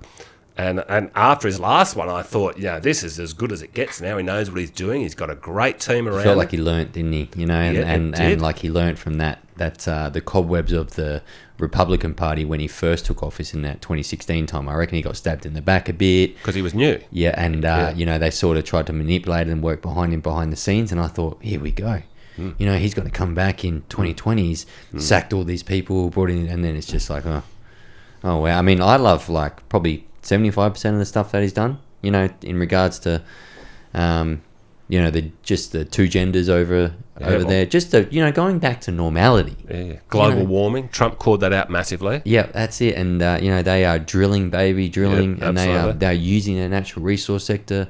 And after his last one, I thought, this is as good as it gets now. He knows what he's doing. He's got a great team around. Felt like he learnt, didn't he? And like he learnt from that the cobwebs of the Republican Party when he first took office in that 2016 time. I reckon he got stabbed in the back a bit. Because he was new. Yeah, and, they sort of tried to manipulate and work behind him behind the scenes. And I thought, here we go. He's going to come back in 2020s, sacked all these people, brought in, and then it's just like, oh wow. I mean, I love like probably 75% of the stuff that he's done, in regards to, the 2 genders over there, just going back to normality. Yeah. Global warming, Trump called that out massively. Yeah, that's it. And, they are drilling, and they are using their natural resource sector.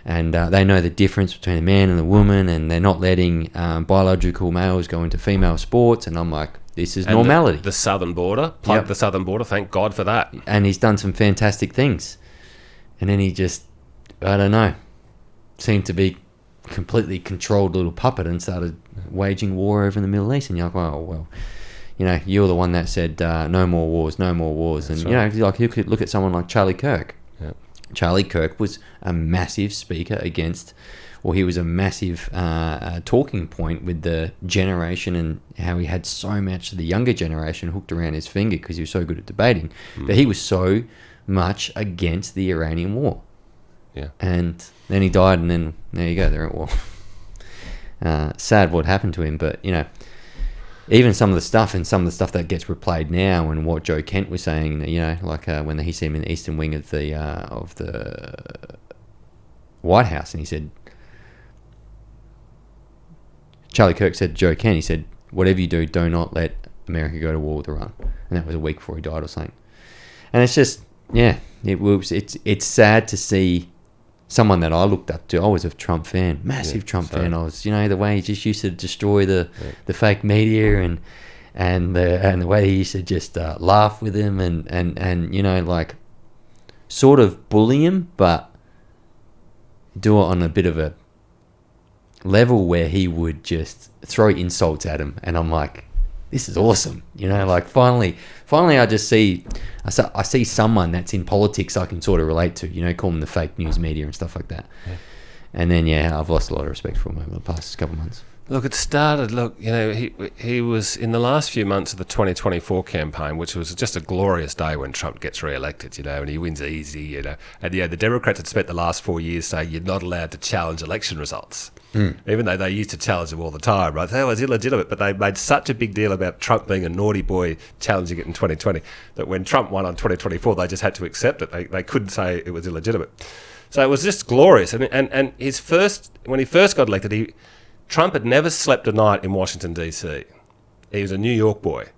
And they know the difference between a man and a woman, and they're not letting biological males go into female sports. And I'm like, this is normality. The southern border, the southern border, thank God for that. And he's done some fantastic things. And then he just, I don't know, seemed to be completely controlled little puppet and started waging war over in the Middle East. And you're like, oh, well, you're the one that said no more wars. That's and, right. like you could look at someone like Charlie Kirk. Yeah. Charlie Kirk was a massive speaker against, or he was a massive talking point with the generation, and how he had so much of the younger generation hooked around his finger because he was so good at debating. But he was so much against the Iranian war. Yeah. And then he died, and then there you go, they're at war. Sad what happened to him, but even some of the stuff that gets replayed now, and what Joe Kent was saying, like when he seen him in the eastern wing of the White House, and he said, Charlie Kirk said to Joe Kent, he said, whatever you do not let America go to war with Iran. And that was a week before he died or something. And it's just, it's sad to see someone that I looked up to. I was a Trump fan, massive Trump fan. I was, the way he just used to destroy the fake media, and the way he used to just laugh with him and like sort of bully him, but do it on a bit of a level where he would just throw insults at him. And I'm like, this is awesome. Like finally I see someone that's in politics I can sort of relate to, call them the fake news media and stuff like that. Yeah. And then, I've lost a lot of respect for him over the past couple of months. Look, it started, he was in the last few months of the 2024 campaign, which was just a glorious day when Trump gets re-elected, and he wins easy, And, the Democrats had spent the last 4 years saying you're not allowed to challenge election results. Even though they used to challenge them all the time, right? That was illegitimate, but they made such a big deal about Trump being a naughty boy challenging it in 2020 that when Trump won on 2024, they just had to accept it. They couldn't say it was illegitimate. So it was just glorious. And when he first got elected, Trump had never slept a night in Washington, D.C. He was a New York boy.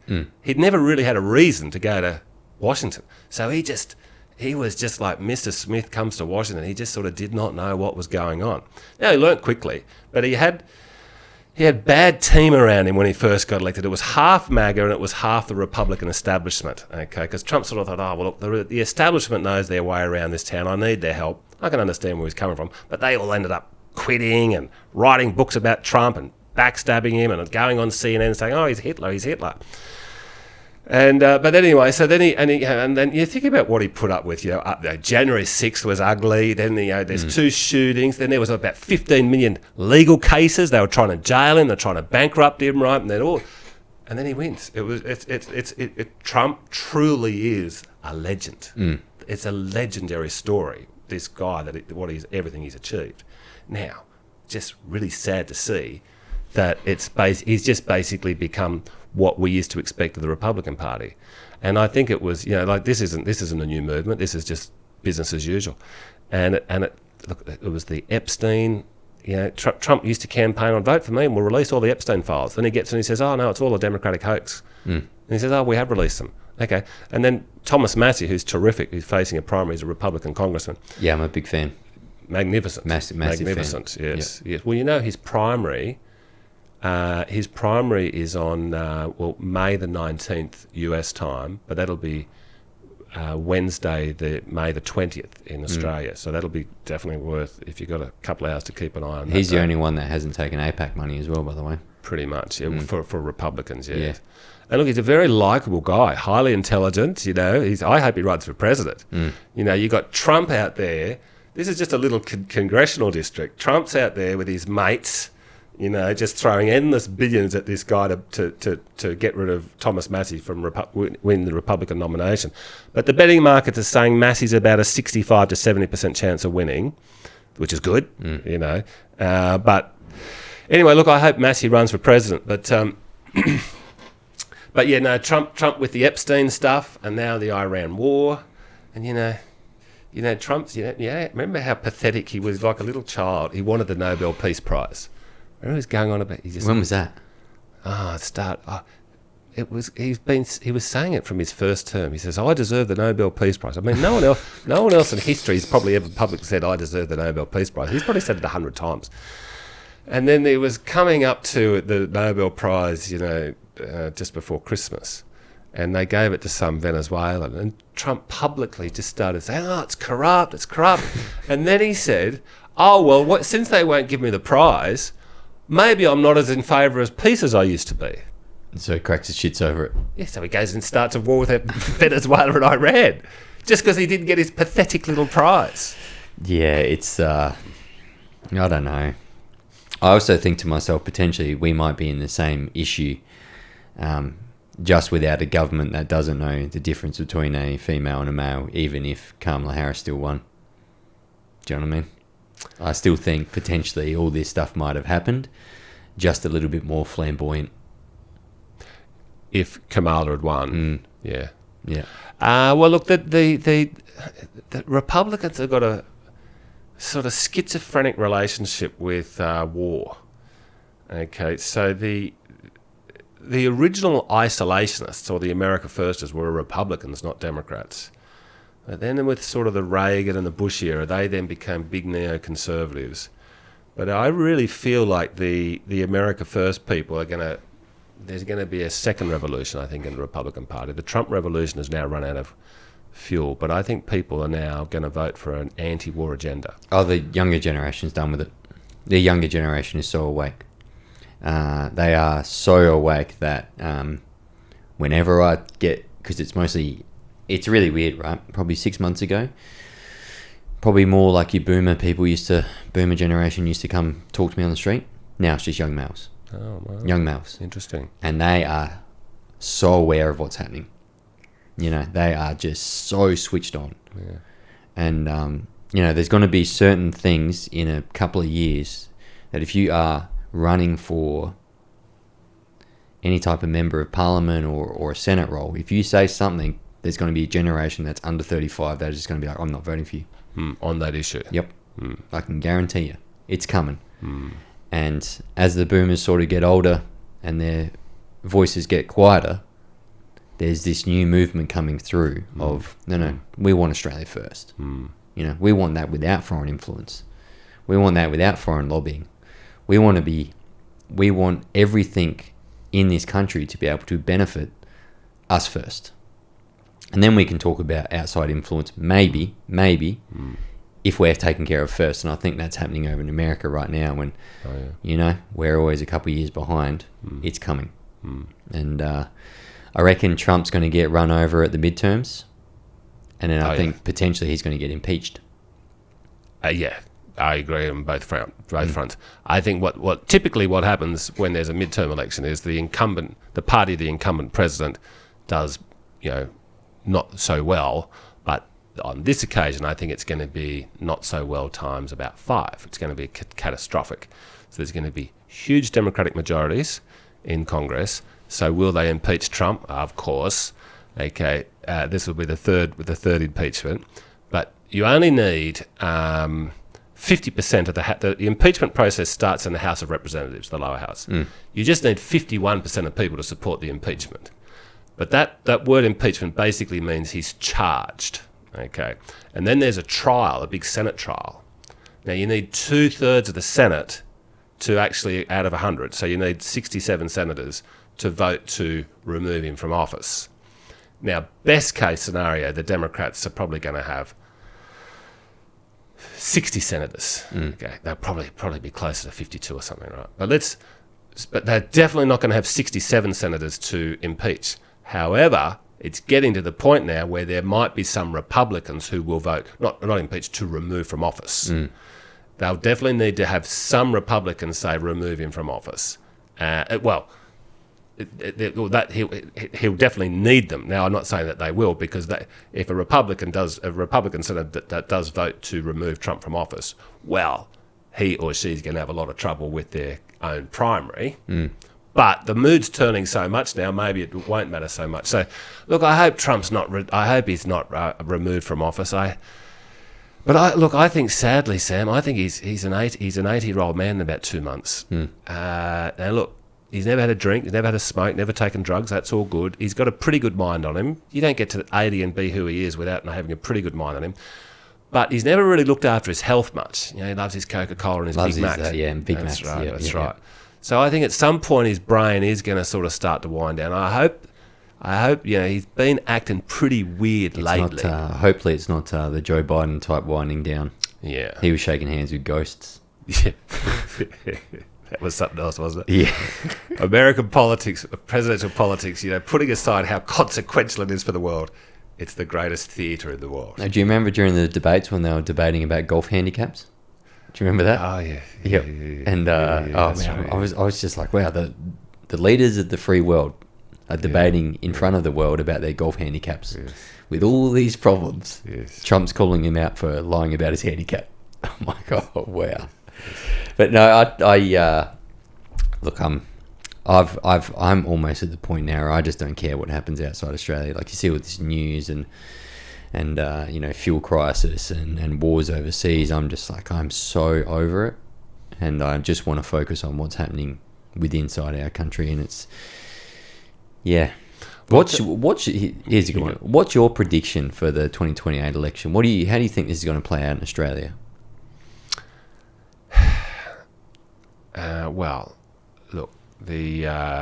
He'd never really had a reason to go to Washington. So he was just like Mr. Smith comes to Washington. He just sort of did not know what was going on. Now, he learnt quickly, but he had, he had bad team around him when he first got elected. It was half MAGA and it was half the Republican establishment, okay? Because Trump sort of thought, oh, well, look, the establishment knows their way around this town. I need their help. I can understand where he's coming from. But they all ended up quitting and writing books about Trump and backstabbing him and going on CNN saying, oh, he's Hitler. And but anyway, so then then you think about what he put up with. January 6th was ugly. Then there's 2 shootings. Then there was about 15 million legal cases. They were trying to jail him. They're trying to bankrupt him, right? And then he wins. Trump truly is a legend. It's a legendary story. This guy everything he's achieved. Now, just really sad to see that he's just basically become what we used to expect of the Republican Party. And I think it was, this isn't a new movement. This is just business as usual. And it was the Epstein. Trump used to campaign on vote for me and we'll release all the Epstein files. Then he gets and he says, oh no, it's all a Democratic hoax. And he says, oh, we have released them. Okay. And then Thomas Massey, who's terrific, who's facing a primary as a Republican congressman. Yeah, I'm a big fan. Magnificent. Magnificent fan. Yes. Well, his primary is on May the 19th US time, but that'll be Wednesday, May the 20th in Australia. So that'll be definitely worth, if you've got a couple of hours to keep an eye on that. He's the only one that hasn't taken APAC money as well, by the way. Pretty much, for Republicans, yeah. And look, he's a very likeable guy, highly intelligent, I hope he runs for president. You got Trump out there. This is just a little congressional district. Trump's out there with his mates, just throwing endless billions at this guy to get rid of Thomas Massey from win the Republican nomination. But the betting markets are saying Massey's about a 65 to 70% chance of winning, which is good, But anyway, look, I hope Massey runs for president. But but yeah, no, Trump with the Epstein stuff and now the Iran war, and Trump's, remember how pathetic he was, like a little child. He wanted the Nobel Peace Prize. Remember he was going on about... When was that? He was saying it from his first term. He says, I deserve the Nobel Peace Prize. I mean, no one else in history has probably ever publicly said, I deserve the Nobel Peace Prize. He's probably said it 100 times. And then he was coming up to the Nobel Prize, just before Christmas. And they gave it to some Venezuelan. And Trump publicly just started saying, oh, it's corrupt. And then he said, oh, well, since they won't give me the prize, maybe I'm not as in favour of peace as I used to be. So he cracks his shits over it. Yeah, so he goes and starts a war with Venezuela and Iran just because he didn't get his pathetic little prize. Yeah, it's... I don't know. I also think to myself, potentially, we might be in the same issue just without a government that doesn't know the difference between a female and a male, even if Kamala Harris still won. Do you know what I mean? I still think potentially all this stuff might have happened, just a little bit more flamboyant. If Kamala had won, yeah. Well, look, the Republicans have got a sort of schizophrenic relationship with war. Okay, so the original isolationists, or the America Firsters, were Republicans, not Democrats. But then with sort of the Reagan and the Bush era, they then became big neoconservatives. But I really feel like the America First people there's going to be a second revolution, I think, in the Republican Party. The Trump revolution has now run out of fuel, but I think people are now going to vote for an anti-war agenda. Oh, the younger generation's done with it. The younger generation is so awake. They are so awake that whenever I get... Because it's really weird, right? Probably 6 months ago, probably more like your boomer generation used to come talk to me on the street. Now it's just young males. Oh, wow. Young males. Interesting. And they are so aware of what's happening. They are just so switched on. Yeah. And, there's going to be certain things in a couple of years that if you are running for any type of member of parliament or a Senate role, if you say something, there's going to be a generation that's under 35 that is just going to be like, I'm not voting for you. On that issue. Yep. I can guarantee you. It's coming. And as the boomers sort of get older and their voices get quieter, there's this new movement coming through of, no, we want Australia first. We want that without foreign influence. We want that without foreign lobbying. We want to be we want everything in this country to be able to benefit us first. And then we can talk about outside influence, maybe, if we're taken care of first. And I think that's happening over in America right now when, we're always a couple of years behind. It's coming. And I reckon Trump's going to get run over at the midterms. And then I think potentially he's going to get impeached. I agree on both fronts. I think what typically what happens when there's a midterm election is the party of the incumbent president does, not so well, but on this occasion, I think it's going to be not so well times about 5. It's going to be catastrophic. So there's going to be huge Democratic majorities in Congress. So will they impeach Trump? Of course. Okay, this will be the third impeachment, but you only need 50% of the impeachment process starts in the House of Representatives, the lower house. You just need 51% of people to support the impeachment. But that word impeachment basically means he's charged, okay? And then there's a trial, a big Senate trial. Now, you need 2/3 of the Senate to actually, out of 100, so you need 67 senators to vote to remove him from office. Now, best case scenario, the Democrats are probably going to have 60 senators. Okay, they'll probably be closer to 52 or something, right? But they're definitely not going to have 67 senators to impeach. However, it's getting to the point now where there might be some Republicans who will vote, not impeach, to remove from office. They'll definitely need to have some Republicans say remove him from office. He'll definitely need them. Now, I'm not saying that they will, because if a Republican senator that does vote to remove Trump from office, well, he or she's going to have a lot of trouble with their own primary. But the mood's turning so much now, maybe it won't matter so much. So, look, I hope I hope he's not removed from office. I think sadly, Sam, I think he's an 80-year-old man in about 2 months. Now, look, he's never had a drink, he's never had a smoke, never taken drugs. That's all good. He's got a pretty good mind on him. You don't get to 80 and be who he is without having a pretty good mind on him. But he's never really looked after his health much. He loves his Coca-Cola and his Big Mac. And Big Macs. That's right. So I think at some point his brain is going to sort of start to wind down. I hope he's been acting pretty weird lately. Hopefully it's not the Joe Biden type winding down. Yeah. He was shaking hands with ghosts. Yeah. That was something else, wasn't it? Yeah. American politics, presidential politics, putting aside how consequential it is for the world, it's the greatest theatre in the world. Now, do you remember during the debates when they were debating about golf handicaps? Do you remember that? Oh, yeah. Yep. And I was just like, wow, the leaders of the free world are debating in front of the world about their golf handicaps with all these problems. Yes. Trump's calling him out for lying about his handicap. Oh my God, wow. But no, look, I'm almost at the point now where I just don't care what happens outside Australia. Like you see with this news and fuel crisis and wars overseas, I'm just like, I'm so over it, and I just want to focus on what's happening inside our country. And it's here's a good one. What's your prediction for the 2028 election? How do you think this is going to play out in Australia? Well, look, it's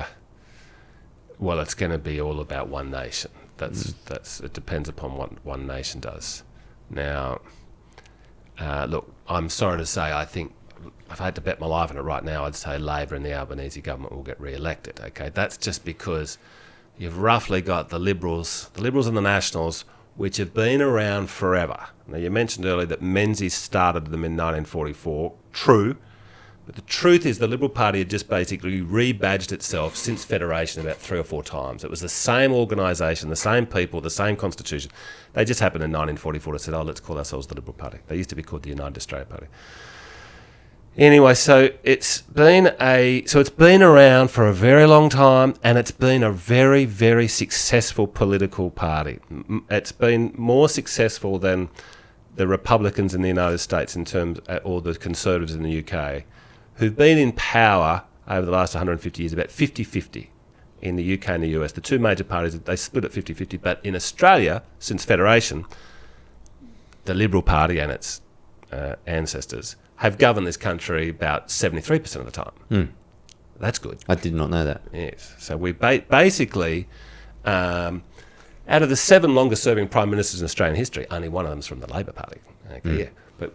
going to be all about one nation. It depends upon what one nation does. Now, look, I'm sorry to say, I think if I had to bet my life on it right now, I'd say Labor and the Albanese government will get re-elected. Okay, that's just because you've roughly got the Liberals and the Nationals, which have been around forever. Now, you mentioned earlier that Menzies started them in 1944. True. But the truth is the Liberal Party had just basically rebadged itself since Federation about 3 or 4 times. It was the same organisation, the same people, the same constitution. They just happened in 1944 to say, let's call ourselves the Liberal Party. They used to be called the United Australia Party. Anyway, so it's been around for a very long time, and it's been a very, very successful political party. It's been more successful than the Republicans in the United States or the Conservatives in the UK, who've been in power over the last 150 years, about 50-50 in the UK and the US. The two major parties, they split at 50-50. But in Australia, since Federation, the Liberal Party and its ancestors have governed this country about 73% of the time. That's good. I did not know that. Yes. So we basically, out of the 7 longest-serving prime ministers in Australian history, only one of them is from the Labor Party. Okay, yeah. But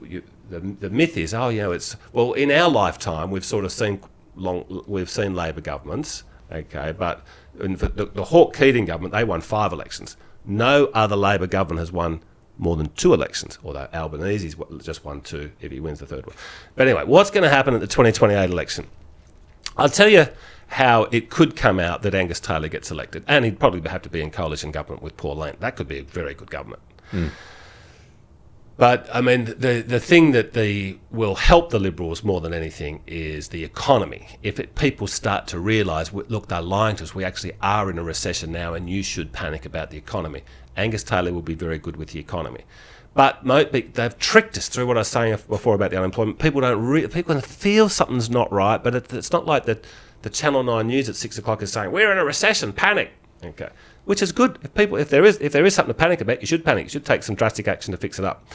the myth is, it's in our lifetime we've sort of seen Labor governments. Okay, but in the Hawke-Keating government, they won 5 elections. No other Labor government has won more than 2 elections, although Albanese's just won 2 if he wins the 3rd one. But anyway, what's going to happen at the 2028 election? I'll tell you how it could come out that Angus Taylor gets elected, and he'd probably have to be in coalition government with Pauline. That could be a very good government. But, I mean, the thing that will help the Liberals more than anything is the economy. If people start to realise, look, they're lying to us, we actually are in a recession now and you should panic about the economy. Angus Taylor will be very good with the economy. But they've tricked us through what I was saying before about the unemployment. People can feel something's not right, but it's not like the Channel 9 News at 6 o'clock is saying, we're in a recession, panic. Okay. Which is good. If there is something to panic about, you should panic. You should take some drastic action to fix it up.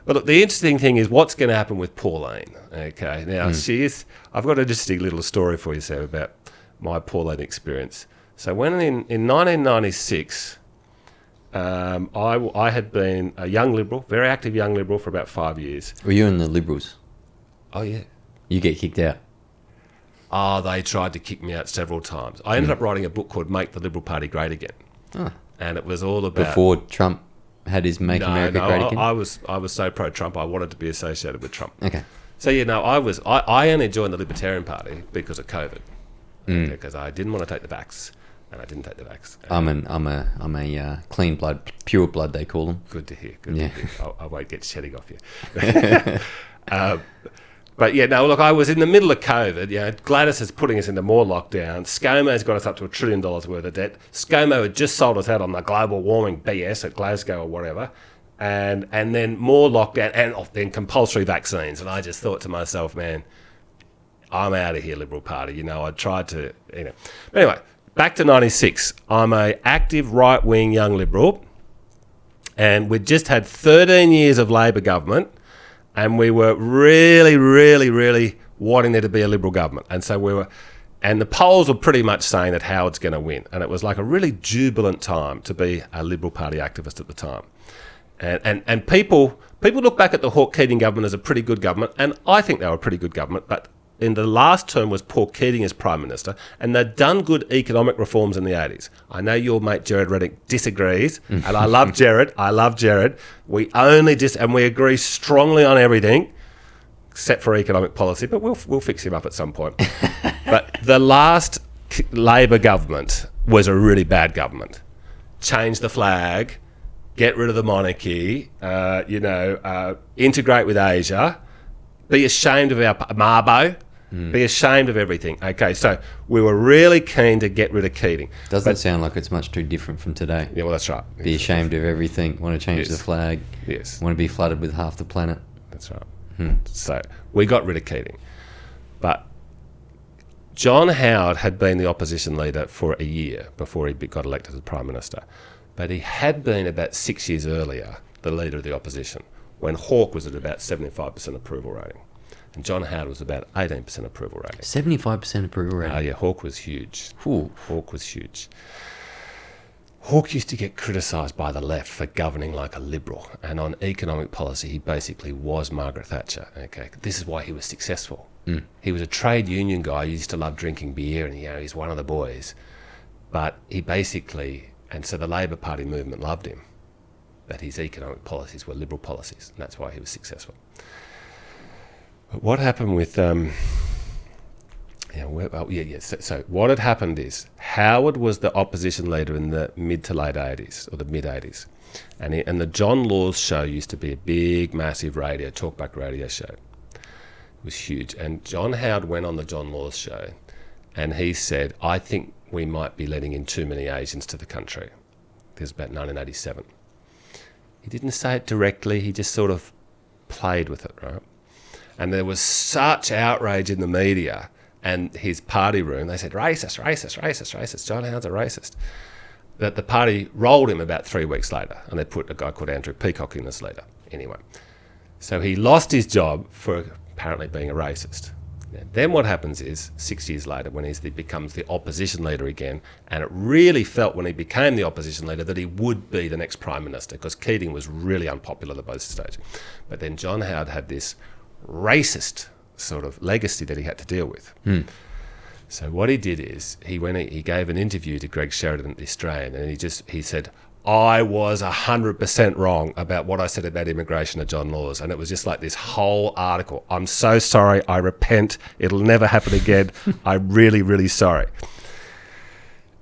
But look, the interesting thing is what's going to happen with Pauline. Okay. Now, I've got an interesting little story for you, Sam, about my Pauline experience. So when in 1996... I had been a young Liberal, very active young Liberal for about 5 years. Were you in the Liberals? Oh, yeah. You get kicked out? Oh, they tried to kick me out several times. I ended up writing a book called Make the Liberal Party Great Again. Oh. And it was all about... Before Trump had his Make America Great Again? I was so pro-Trump, I wanted to be associated with Trump. Okay. So, I only joined the Libertarian Party because of COVID. Because I didn't want to take the vax. And I didn't take the vax. I'm a clean blood, pure blood they call them. Good to hear. Good to hear. I won't get shedding off you. But yeah, no, look, I was in the middle of COVID. Gladys is putting us into more lockdown. ScoMo's got us up to $1 trillion worth of debt. ScoMo had just sold us out on the global warming BS at Glasgow or whatever. And then more lockdown and then compulsory vaccines. And I just thought to myself, man, I'm out of here, Liberal Party. I tried to, But anyway, back to 96. I'm a active right-wing young Liberal. And we'd just had 13 years of Labor government. And we were really, really, really wanting there to be a Liberal government. And so and the polls were pretty much saying that Howard's going to win. And it was like a really jubilant time to be a Liberal Party activist at the time. And people look back at the Hawke-Keating government as a pretty good government. And I think they were a pretty good government. But in the last term was Paul Keating as Prime Minister, and they'd done good economic reforms in the 80s. I know your mate Jared Ruddick disagrees, and I love Jared. We only and we agree strongly on everything, except for economic policy, but we'll fix him up at some point. But the last Labor government was a really bad government. Change the flag, get rid of the monarchy, integrate with Asia, be ashamed of our Mabo, be ashamed of everything. Okay, so we were really keen to get rid of Keating. Doesn't sound like it's much too different from today. Yeah, well, that's right. Be ashamed of everything, want to change the flag, want to be flooded with half the planet. That's right. So we got rid of Keating. But John Howard had been the opposition leader for a year before he got elected as Prime Minister. But he had been about 6 years earlier the leader of the opposition, when Hawke was at about 75% approval rating. And John Howard was about 18% approval rating. 75% approval rating? Oh, yeah, Hawke was huge. Ooh. Hawke was huge. Hawke used to get criticised by the left for governing like a Liberal. And on economic policy, he basically was Margaret Thatcher. Okay, this is why he was successful. He was a trade union guy who used to love drinking beer, and he's one of the boys. But he basically... And so the Labor Party movement loved him. That his economic policies were Liberal policies, and that's why he was successful. But what happened with... So what had happened is Howard was the opposition leader in the mid to late 80s, or the mid-80s. And the John Laws show used to be a big, massive talkback radio show. It was huge. And John Howard went on the John Laws show, and he said, I think we might be letting in too many Asians to the country. This was about 1987. He didn't say it directly, he just sort of played with it, right? And there was such outrage in the media and his party room. They said, racist, racist, racist, racist. John Howard's a racist. That the party rolled him about 3 weeks later, and they put a guy called Andrew Peacock in as leader. Anyway, so he lost his job for apparently being a racist. Now, then what happens is, 6 years later, when he becomes the opposition leader again, and it really felt when he became the opposition leader that he would be the next Prime Minister, because Keating was really unpopular at both stages. But then John Howard had this racist sort of legacy that he had to deal with. So what he did is, he gave an interview to Greg Sheridan at The Australian, and he said, I was 100% wrong about what I said about immigration at John Laws. And it was just like this whole article. I'm so sorry. I repent. It'll never happen again. I'm really, really sorry.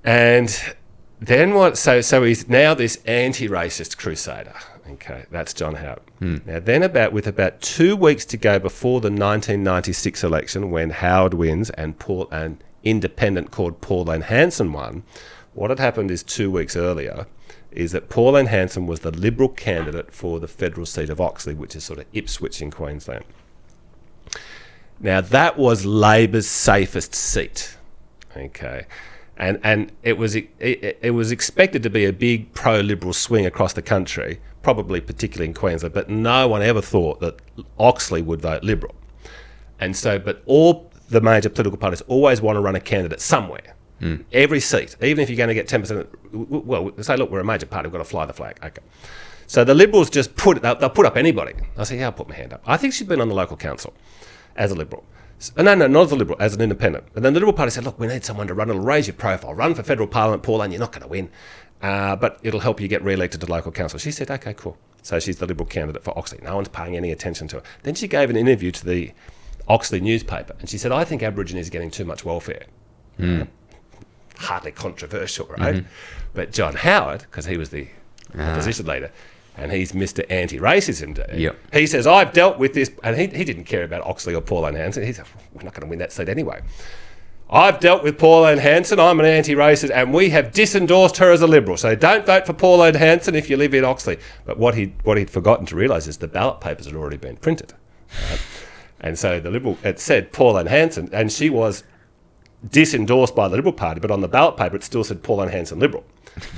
And then what? So he's now this anti-racist crusader. Okay, that's John Howard. Now then with about 2 weeks to go before the 1996 election, when Howard wins and an independent called Pauline Hanson won, what had happened is 2 weeks earlier is that Pauline Hanson was the Liberal candidate for the federal seat of Oxley, which is sort of Ipswich in Queensland. Now, that was Labor's safest seat, okay? And it was expected to be a big pro-Liberal swing across the country, probably particularly in Queensland, but no one ever thought that Oxley would vote Liberal. And so, but all the major political parties always want to run a candidate somewhere. Every seat, even if you're going to get 10%, well, say, look, we're a major party, we've got to fly the flag. Okay. So the Liberals just they'll put up anybody. I say, yeah, I'll put my hand up. I think she's been on the local council as a Liberal. No, not as a Liberal, as an independent. And then the Liberal Party said, look, we need someone to run, it'll raise your profile, run for federal parliament, Pauline, you're not going to win, but it'll help you get re-elected to local council. She said, okay, cool. So she's the Liberal candidate for Oxley. No one's paying any attention to her. Then she gave an interview to the Oxley newspaper, and she said, I think Aborigines are getting too much welfare. Hardly controversial, right? But John Howard, because he was the opposition leader, and he's Mr. Anti-Racism dude, he says, I've dealt with this, and he didn't care about Oxley or Pauline Hanson. He said, we're not going to win that seat anyway. I've dealt with Pauline Hanson, I'm an anti-racist, and we have disendorsed her as a Liberal. So don't vote for Pauline Hanson if you live in Oxley. But what he'd forgotten to realise is the ballot papers had already been printed. Right? And so the Liberal, it said Pauline Hanson, and she was disendorsed by the Liberal Party, but on the ballot paper it still said Pauline Hanson Liberal.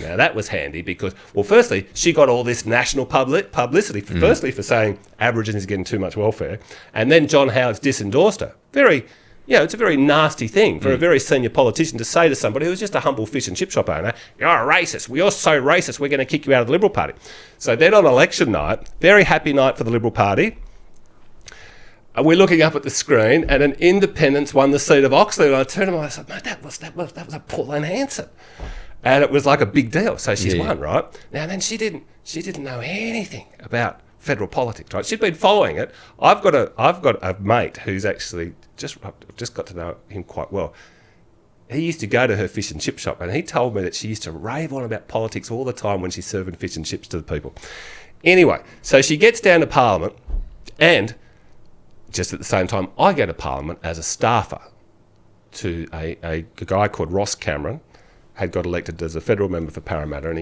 Now that was handy because, well, firstly, she got all this national publicity, firstly for saying Aborigines are getting too much welfare, and then John Howard's disendorsed her. It's a very nasty thing for a very senior politician to say to somebody who's just a humble fish and chip shop owner, you're a racist, you're so racist, we're going to kick you out of the Liberal Party. So then on election night, very happy night for the Liberal Party, we're looking up at the screen, and an independent won the seat of Oxley. And I turned to him and I said, mate, that was a Pauline Hanson. And it was like a big deal. So she's won, right? Now then she didn't know anything about federal politics, right? She'd been following it. I've got a mate who's actually I've just got to know him quite well. He used to go to her fish and chip shop, and he told me that she used to rave on about politics all the time when she's serving fish and chips to the people. Anyway, so she gets down to Parliament, and just at the same time, I go to Parliament as a staffer to a guy called Ross Cameron, had got elected as a federal member for Parramatta, and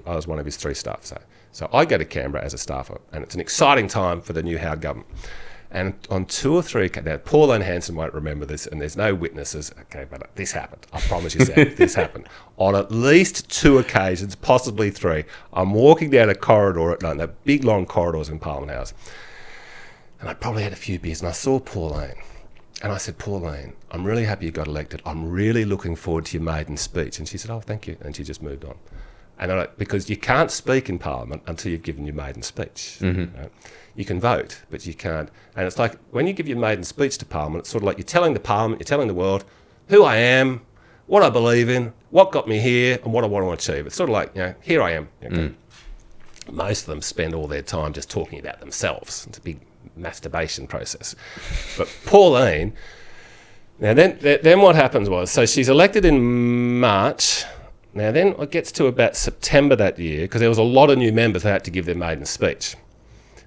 I was one of his 3 staff. So I go to Canberra as a staffer, and it's an exciting time for the new Howard government. And on 2 or 3, now Pauline Hanson won't remember this, and there's no witnesses, okay, but this happened. I promise you, Sam, this happened. On at least 2 occasions, possibly 3, I'm walking down a corridor at night, that big long corridors in Parliament House, and I probably had a few beers, and I saw Pauline. And I said, Pauline, I'm really happy you got elected. I'm really looking forward to your maiden speech. And she said, oh, thank you. And she just moved on. And because you can't speak in Parliament until you've given your maiden speech. Right? You can vote, but you can't. And it's like when you give your maiden speech to Parliament, it's sort of like you're telling the Parliament, you're telling the world who I am, what I believe in, what got me here, and what I want to achieve. It's sort of like, here I am. Okay? Most of them spend all their time just talking about themselves. It's a big masturbation process. But Pauline, now then what happens was, so she's elected in March. Now then it gets to about September that year, because there was a lot of new members that had to give their maiden speech.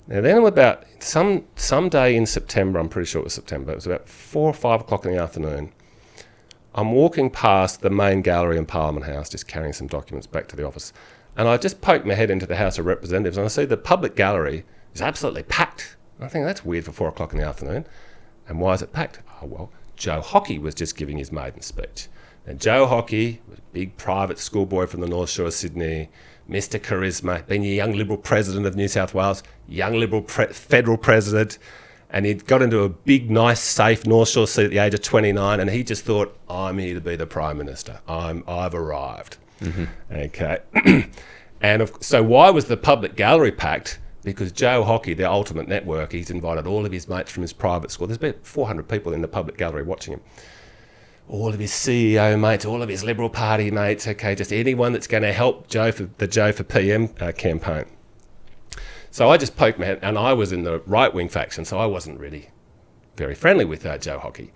Now then about some day in September, I'm pretty sure it was September, it was about 4 or 5 o'clock in the afternoon, I'm walking past the main gallery in Parliament House, just carrying some documents back to the office, and I just poked my head into the House of Representatives, and I see the public gallery is absolutely packed. I think that's weird for 4 o'clock in the afternoon. And why is it packed? Oh, well, Joe Hockey was just giving his maiden speech. And Joe Hockey was a big private schoolboy from the North Shore of Sydney, Mr. Charisma, being a young Liberal president of New South Wales, young Liberal federal president. And he'd got into a big, nice, safe North Shore seat at the age of 29, and he just thought, I'm here to be the Prime Minister. I've arrived. Okay. So why was the public gallery packed? Because Joe Hockey, the Ultimate Network, he's invited all of his mates from his private school. There's about 400 people in the public gallery watching him. All of his CEO mates, all of his Liberal Party mates, okay, just anyone that's going to help Joe for PM campaign. So I just poked my head, and I was in the right-wing faction, so I wasn't really very friendly with Joe Hockey.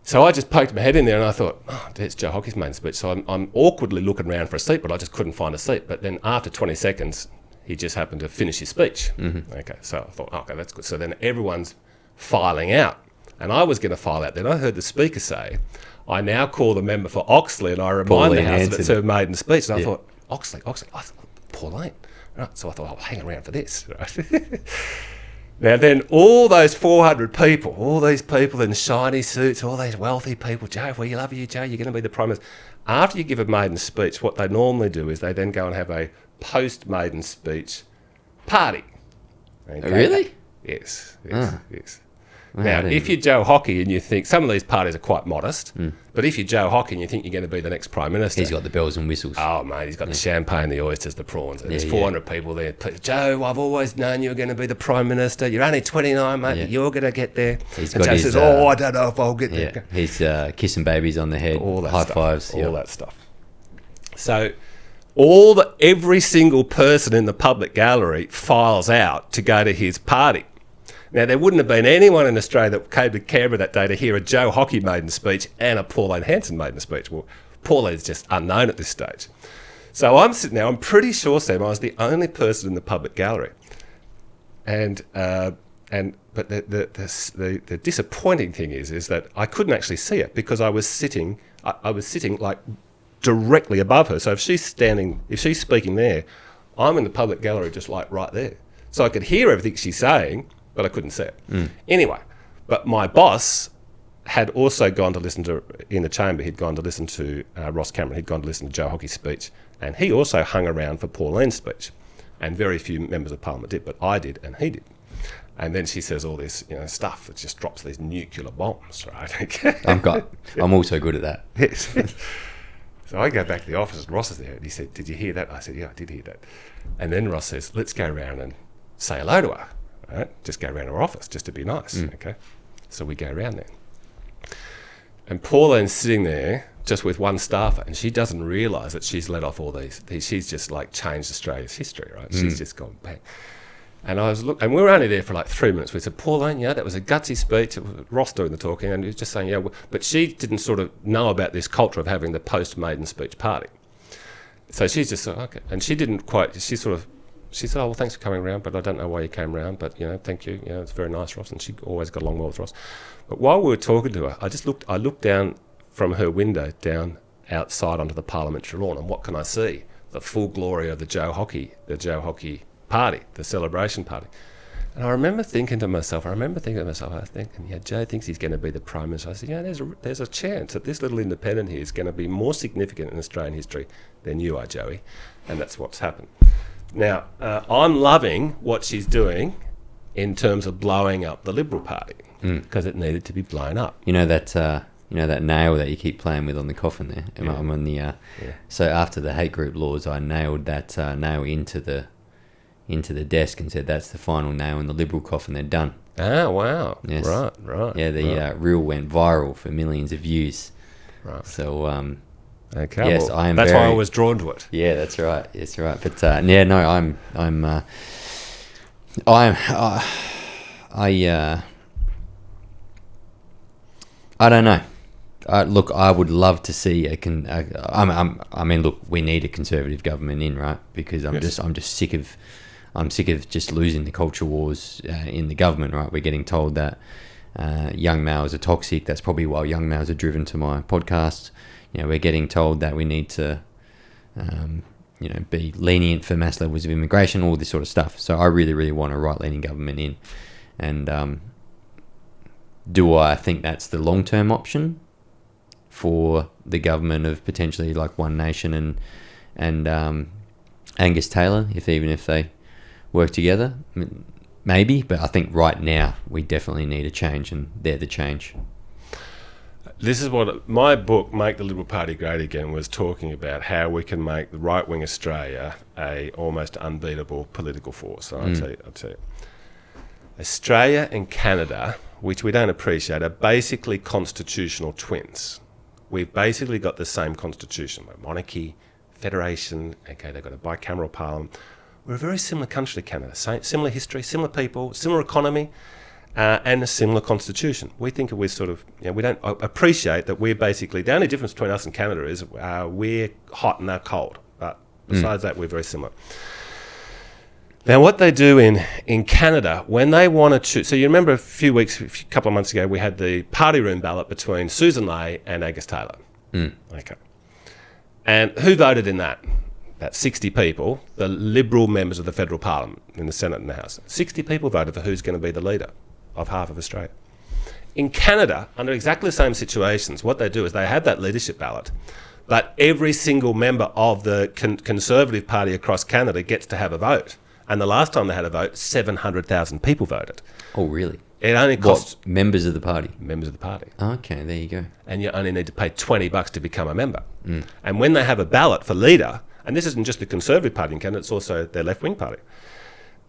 So I just poked my head in there, and I thought, oh, there's Joe Hockey's main speech. So I'm awkwardly looking around for a seat, but I just couldn't find a seat. But then after 20 seconds, he just happened to finish his speech. Okay, so I thought, okay, that's good. So then everyone's filing out, and I was going to file out. Then I heard the speaker say, I now call the member for Oxley, and I remind the House that it's her maiden speech. And I thought, Oxley, I thought, Pauline. Right, so I thought, I'll hang around for this. Right? Now then, all those 400 people, all these people in shiny suits, all these wealthy people, Joe, we love you, Joe, you're going to be the Prime Minister. After you give a maiden speech, what they normally do is they then go and have a post-maiden speech party. Okay? Really? Yes. Now, if you're Joe Hockey and you think, some of these parties are quite modest, but if you're Joe Hockey and you think you're going to be the next Prime Minister... He's got the bells and whistles. Oh, mate, he's got the champagne, the oysters, the prawns. And there's 400 people there. Joe, I've always known you were going to be the Prime Minister. You're only 29, mate, but you're going to get there. He's and got Joe says, I don't know if I'll get there. He's kissing babies on the head, All that high stuff, fives. All that stuff. So every single person in the public gallery files out to go to his party. Now, there wouldn't have been anyone in Australia that came to Canberra that day to hear a Joe Hockey maiden speech and a Pauline Hanson maiden speech. Well, Pauline's just unknown at this stage. So I'm sitting there, I'm pretty sure, Sam, I was the only person in the public gallery. But the disappointing thing is that I couldn't actually see it because I was sitting like directly above her. So if she's speaking there, I'm in the public gallery just like right there. So I could hear everything she's saying, but I couldn't see it. Anyway, but my boss had also gone to listen to, in the chamber, he'd gone to listen to Ross Cameron, he'd gone to listen to Joe Hockey's speech, and he also hung around for Pauline's speech. And very few members of Parliament did, but I did and he did. And then she says all this, stuff that just drops these nuclear bombs, right? I'm also good at that. Yes. So I go back to the office and Ross is there and he said, did you hear that? I said, yeah, I did hear that. And then Ross says, let's go around and say hello to her. Right? Just go around her office just to be nice. Okay, so we go around there, and Pauline's sitting there just with one staffer, and she doesn't realise that she's let off all these. She's just like changed Australia's history, right? She's just gone bang. And and we were only there for like 3 minutes. We said, Pauline, that was a gutsy speech. It was Ross doing the talking, and he was just saying, but she didn't sort of know about this culture of having the post-maiden speech party. So she's just okay, and she didn't quite. She said, oh, well, thanks for coming around, but I don't know why you came around, but, thank you. It's very nice, Ross, and she always got along well with Ross. But while we were talking to her, I looked down from her window down outside onto the parliamentary lawn, and what can I see? The full glory of the Joe Hockey party, the celebration party. And I remember thinking to myself, I was thinking, Joe thinks he's going to be the Prime Minister. I said, there's a chance that this little independent here is going to be more significant in Australian history than you are, Joey. And that's what's happened. Now, I'm loving what she's doing in terms of blowing up the Liberal Party because it needed to be blown up. That nail that you keep playing with on the coffin there. I'm on the. So after the hate group laws, I nailed that nail into the desk and said that's the final nail in the Liberal coffin. They're done. Oh wow! Yes. Right. Yeah, the reel went viral for millions of views. Right. So. Okay. Yes, well, I am. That's why I was drawn to it. Yeah, that's right. That's right. But I don't know. Look, I would love to see we need a conservative government in, right? Because I'm just sick of just losing the culture wars in the government, right? We're getting told that young males are toxic. That's probably why young males are driven to my podcast. We're getting told that we need to, be lenient for mass levels of immigration, all this sort of stuff. So I really, really want a right-leaning government in. And do I think that's the long-term option for the government of potentially like One Nation and Angus Taylor, even if they work together? maybe, but I think right now we definitely need a change, and they're the change. This is what my book, Make the Liberal Party Great Again, was talking about, how we can make the right-wing Australia a almost unbeatable political force. So I'll tell you. Australia and Canada, which we don't appreciate, are basically constitutional twins. We've basically got the same constitution. We're monarchy, federation, okay, they've got a bicameral parliament. We're a very similar country to Canada. Similar history, similar people, similar economy, and a similar constitution. We think we're sort of, we don't appreciate that we're basically, the only difference between us and Canada is we're hot and they're cold. But besides that, we're very similar. Now, what they do in Canada, when they want to choose... So you remember a couple of months ago, we had the party room ballot between Susan Ley and Angus Taylor. Okay. And who voted in that? About 60 people, the Liberal members of the federal parliament in the Senate and the House. 60 people voted for who's going to be the leader of half of Australia. In Canada, under exactly the same situations, what they do is they have that leadership ballot, but every single member of the Conservative Party across Canada gets to have a vote. And the last time they had a vote, 700,000 people voted. Oh, really? It only costs... Members of the party? Members of the party. Okay, there you go. And you only need to pay $20 to become a member. And when they have a ballot for leader, and this isn't just the Conservative Party in Canada, it's also their left-wing party.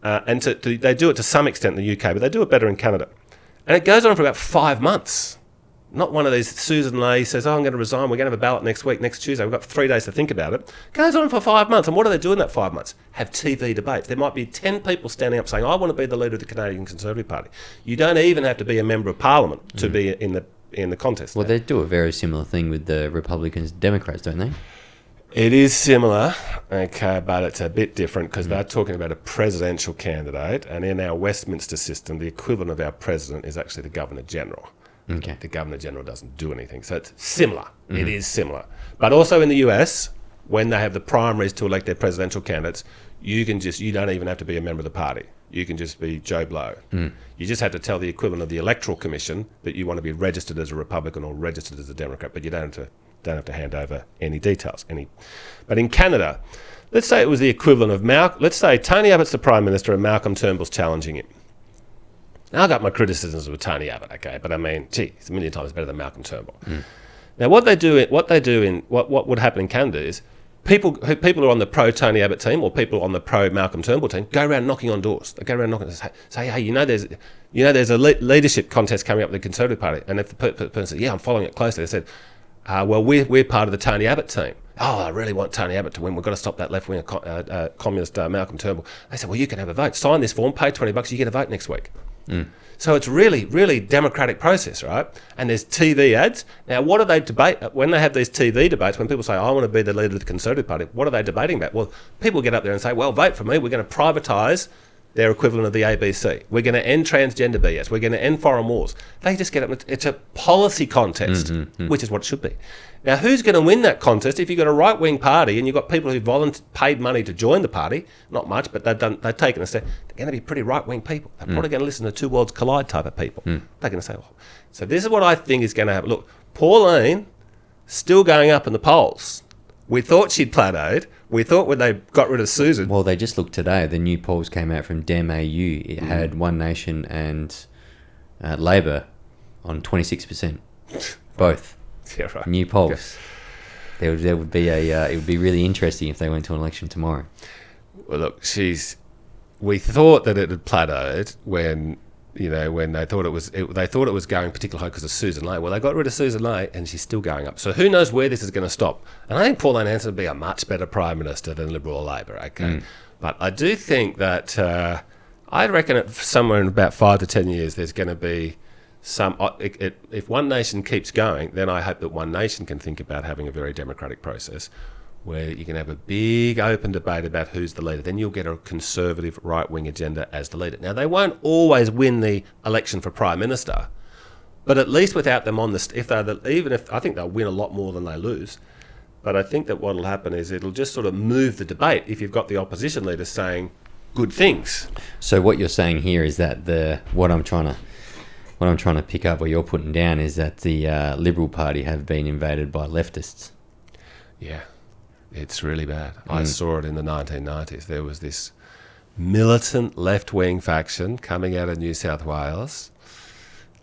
And they do it to some extent in the UK, but they do it better in Canada. And it goes on for about 5 months. Not one of these, Susan Ley says, I'm going to resign, we're going to have a ballot next week, next Tuesday, we've got 3 days to think about it. Goes on for 5 months. And what do they do in that 5 months? Have TV debates. There might be 10 people standing up saying, I want to be the leader of the Canadian Conservative Party. You don't even have to be a member of Parliament to be in the contest. Well, they do a very similar thing with the Republicans and Democrats, don't they? It is similar, okay, but it's a bit different because they're talking about a presidential candidate, and in our Westminster system, the equivalent of our president is actually the Governor-General. Okay. The Governor-General doesn't do anything, so it's similar. It is similar. But also in the US, when they have the primaries to elect their presidential candidates, you don't even have to be a member of the party. You can just be Joe Blow. You just have to tell the equivalent of the Electoral Commission that you want to be registered as a Republican or registered as a Democrat, but you don't have to hand over any details. But in Canada, let's say it was the equivalent of let's say Tony Abbott's the Prime Minister and Malcolm Turnbull's challenging him. Now, I got my criticisms with Tony Abbott, okay, but I mean, it's a million times better than Malcolm Turnbull. Now, what would happen in Canada is people who are on the pro Tony Abbott team or people on the pro Malcolm Turnbull team go around knocking on doors. They go around knocking and say, hey, there's a leadership contest coming up with the Conservative Party, and if the person says, yeah, I'm following it closely, they said, well, we're part of the Tony Abbott team. Oh, I really want Tony Abbott to win. We've got to stop that left-wing communist Malcolm Turnbull. They said, well, you can have a vote. Sign this form, pay $20, you get a vote next week. So it's really, really democratic process, right? And there's TV ads. Now, what do they debate? When they have these TV debates, when people say, I want to be the leader of the Conservative Party, what are they debating about? Well, people get up there and say, well, vote for me. We're going to privatise their equivalent of the ABC. We're going to end transgender BS. We're going to end foreign wars. They just get up. It's a policy contest, which is what it should be. Now, who's going to win that contest if you've got a right-wing party and you've got people who paid money to join the party? Not much, but they've taken a step. They're going to be pretty right-wing people. They're probably going to listen to Two Worlds Collide type of people. They're going to say, oh. So this is what I think is going to happen. Look, Pauline, still going up in the polls. We thought she'd plateaued. We thought when they got rid of Susan... Well, they just looked today. The new polls came out from Dem AU. It had One Nation and Labor on 26%. Both. Yeah, right. New polls. Yeah. There would be it would be really interesting if they went to an election tomorrow. Well, look, we thought that it had plateaued when they thought it was going particularly high because of Susan Ley. Well, they got rid of Susan Ley and she's still going up. So who knows where this is going to stop? And I think Pauline Hanson would be a much better Prime Minister than Liberal or Labor, okay? But I do think that I reckon somewhere in about 5 to 10 years there's going to be if One Nation keeps going, then I hope that One Nation can think about having a very democratic process where you can have a big open debate about who's the leader. Then you'll get a conservative right-wing agenda as the leader. Now, they won't always win the election for Prime Minister, but at least without them on the... I think they'll win a lot more than they lose, but I think that what will happen is it'll just sort of move the debate if you've got the opposition leader saying good things. So what you're saying here is that what I'm trying to pick up, what you're putting down, is that the Liberal Party have been invaded by leftists. Yeah, it's really bad. I saw it in the 1990s. There was this militant left-wing faction coming out of New South Wales,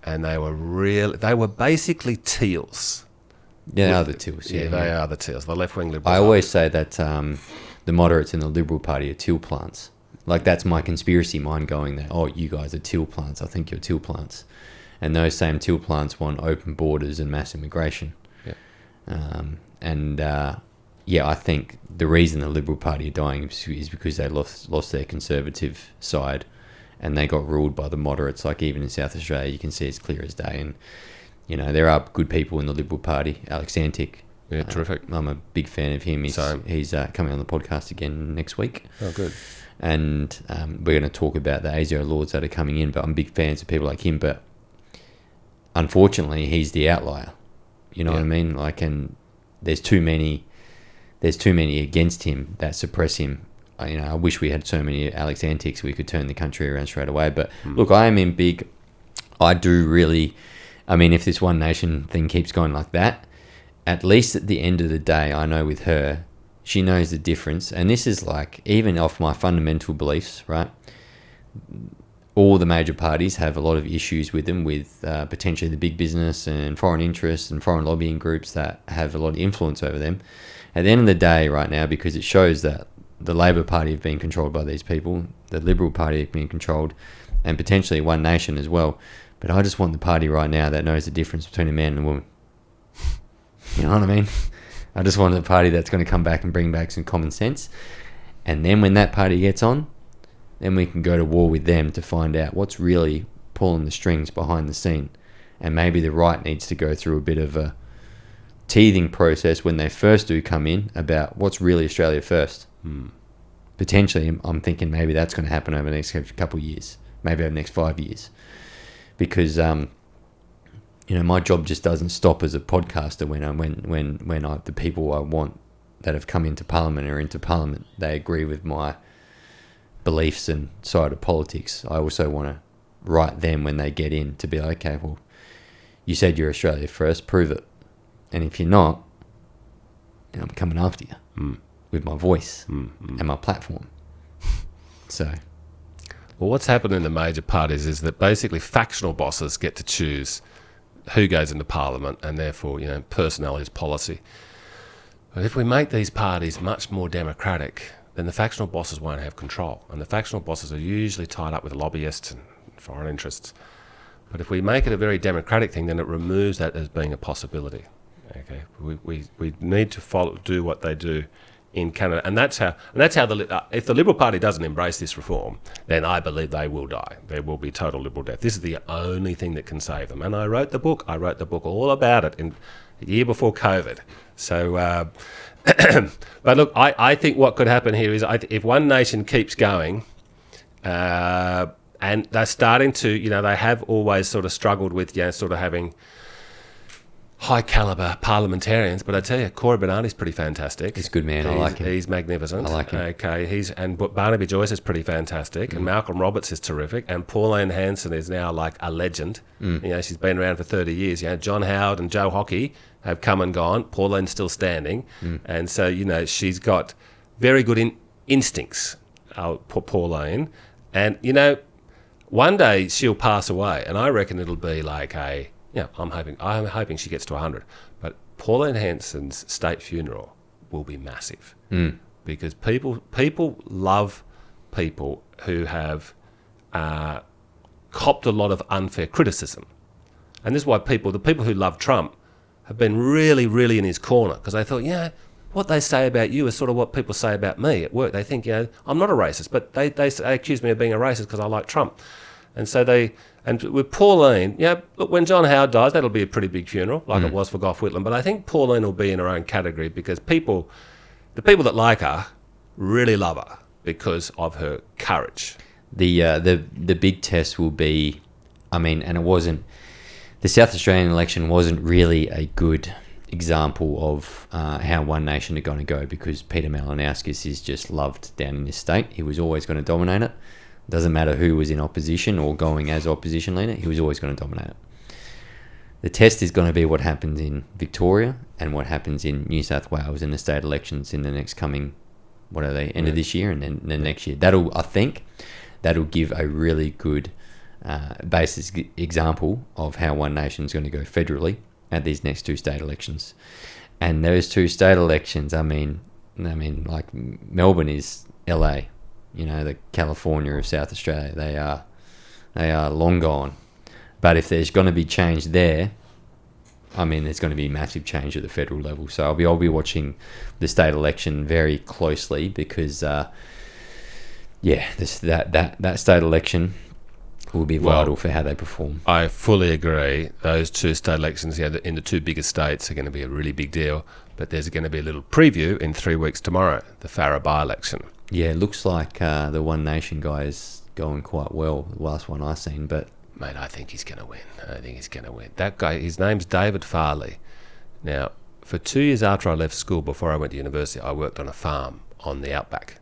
and they were basically teals. Yeah, they are the Teals. Yeah, they are the teals, the left-wing Liberals. I always say that the moderates in the Liberal Party are teal plants. Like, that's my conspiracy mind going there. Oh, you guys are teal plants. I think you're teal plants. And those same teal plants want open borders and mass immigration. Yeah. I think the reason the Liberal Party are dying is because they lost their conservative side, and they got ruled by the moderates. Like, even in South Australia, you can see it's clear as day. And, you know, there are good people in the Liberal Party. Alex Antic. Yeah, terrific. I'm a big fan of him. He's coming on the podcast again next week. Oh, good. And we're going to talk about the ASIO Lords that are coming in, but I'm big fans of people like him. But unfortunately, he's the outlier. You know what I mean? Like, and there's too many against him that suppress him. I wish we had so many Alex Antics we could turn the country around straight away. But look, I am in big. I do really. I mean, if this One Nation thing keeps going like that, at least at the end of the day, I know with her, she knows the difference. And this is like, even off my fundamental beliefs, right? All the major parties have a lot of issues with them, with potentially the big business and foreign interests and foreign lobbying groups that have a lot of influence over them. At the end of the day right now, because it shows that the Labor Party have been controlled by these people, the Liberal Party have been controlled, and potentially One Nation as well. But I just want the party right now that knows the difference between a man and a woman. You know what I mean? I just want a party that's going to come back and bring back some common sense. And then when that party gets on, then we can go to war with them to find out what's really pulling the strings behind the scene. And maybe the right needs to go through a bit of a teething process when they first do come in about what's really Australia first. Potentially, I'm thinking maybe that's going to happen over the next couple of years, maybe over the next 5 years. Because, my job just doesn't stop as a podcaster when the people I want that have come into Parliament are into Parliament, they agree with my beliefs and side of politics. I also want to write them when they get in to be like, okay, well, you said you're Australia first, prove it. And if you're not, then I'm coming after you with my voice and my platform. So, well, what's happened in the major parties is that basically factional bosses get to choose who goes into Parliament, and therefore, personnel is policy. But if we make these parties much more democratic, then the factional bosses won't have control. And the factional bosses are usually tied up with lobbyists and foreign interests. But if we make it a very democratic thing, then it removes that as being a possibility. Okay, we need to do what they do in Canada, and that's how if the Liberal Party doesn't embrace this reform, then I believe they will die. There will be total Liberal death. This is the only thing that can save them. And I wrote the book all about it in the year before COVID. So, but look, I think what could happen here is if One Nation keeps going, and they're starting to, they have always sort of struggled with, sort of having high caliber parliamentarians, but I tell you, Corey Bernardi's pretty fantastic. He's a good man. I like him. He's magnificent. I like him. Okay, but Barnaby Joyce is pretty fantastic, and Malcolm Roberts is terrific, and Pauline Hanson is now like a legend. She's been around for 30 years. John Howard and Joe Hockey have come and gone. Pauline's still standing, and so she's got very good instincts. Pauline, and one day she'll pass away, and I reckon it'll be like I'm hoping she gets to 100. But Pauline Hanson's state funeral will be massive because people love people who have copped a lot of unfair criticism, and this is why the people who love Trump have been really, really in his corner, because they thought, what they say about you is sort of what people say about me at work. They think, I'm not a racist, but they accuse me of being a racist because I like Trump. And so and with Pauline, look, when John Howard dies, that'll be a pretty big funeral, like it was for Gough Whitlam. But I think Pauline will be in her own category because the people that like her really love her because of her courage. The big test will be, and it wasn't, the South Australian election wasn't really a good example of how One Nation are going to go, because Peter Malinowskis is just loved down in this state. He was always going to dominate it. Doesn't matter who was in opposition or going as opposition leader, he was always going to dominate it. The test is going to be what happens in Victoria and what happens in New South Wales in the state elections in the next coming what are they, end of this year and then next year. That'll give a really good basic example of how One Nation is going to go federally at these next 2 state elections. And those 2 state elections, I mean, like Melbourne is LA, the California of South Australia. They are long gone. But if there's going to be change there, I mean, there's going to be massive change at the federal level. So I'll be watching the state election very closely because, that state election will be vital for how they perform. I fully agree. Those 2 state elections in the 2 biggest states are going to be a really big deal. But there's going to be a little preview in 3 weeks tomorrow, the Farrer by-election. Yeah, it looks like the One Nation guy is going quite well, the last one I've seen. But mate, I think he's going to win. That guy, his name's David Farley. Now, for 2 years after I left school, before I went to university, I worked on a farm on the outback.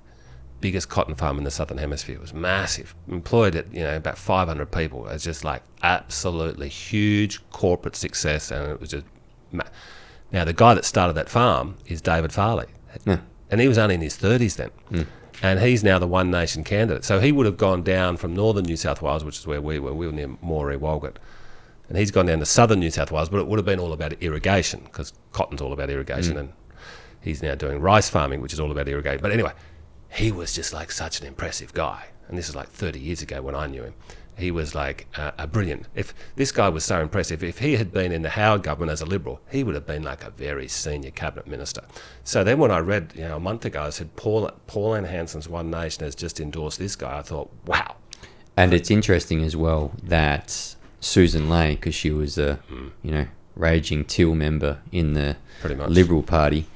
Biggest cotton farm in the Southern Hemisphere. It was massive. Employed about 500 people. It was just like absolutely huge corporate success, and it was just... Now, the guy that started that farm is David Farley. Yeah. And he was only in his 30s then. Mm. And he's now the One Nation candidate. So he would have gone down from northern New South Wales, which is where we were. We were near Moree Walgett. And he's gone down to southern New South Wales, but it would have been all about irrigation, because cotton's all about irrigation. And he's now doing rice farming, which is all about irrigation. But anyway, he was just like such an impressive guy. And this is like 30 years ago when I knew him. He was like a brilliant... If this guy was so impressive, if he had been in the Howard government as a Liberal, he would have been like a very senior cabinet minister. So then when I read, a month ago, I said, Pauline Hanson's One Nation has just endorsed this guy, I thought, wow. And it's interesting as well that Susan Lane, because she was a, raging Teal member in the Liberal Party,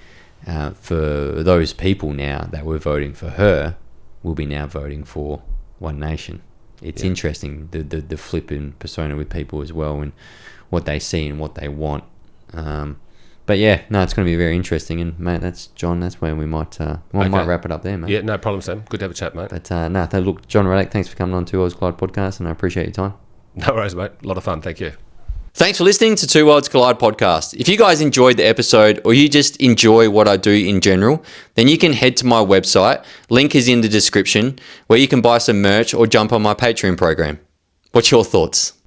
for those people now that were voting for her, will be now voting for One Nation. It's interesting, the flip in persona with people as well, and what they see and what they want. But yeah, no, it's going to be very interesting. And mate, that's where we might wrap it up there, mate. Yeah, no problem, Sam. Good to have a chat, mate. But look, John Ruddick, thanks for coming on to Oz Collide podcast, and I appreciate your time. No worries, mate. A lot of fun. Thank you. Thanks for listening to Two Worlds Collide podcast. If you guys enjoyed the episode, or you just enjoy what I do in general, then you can head to my website. Link is in the description, where you can buy some merch or jump on my Patreon program. What's your thoughts?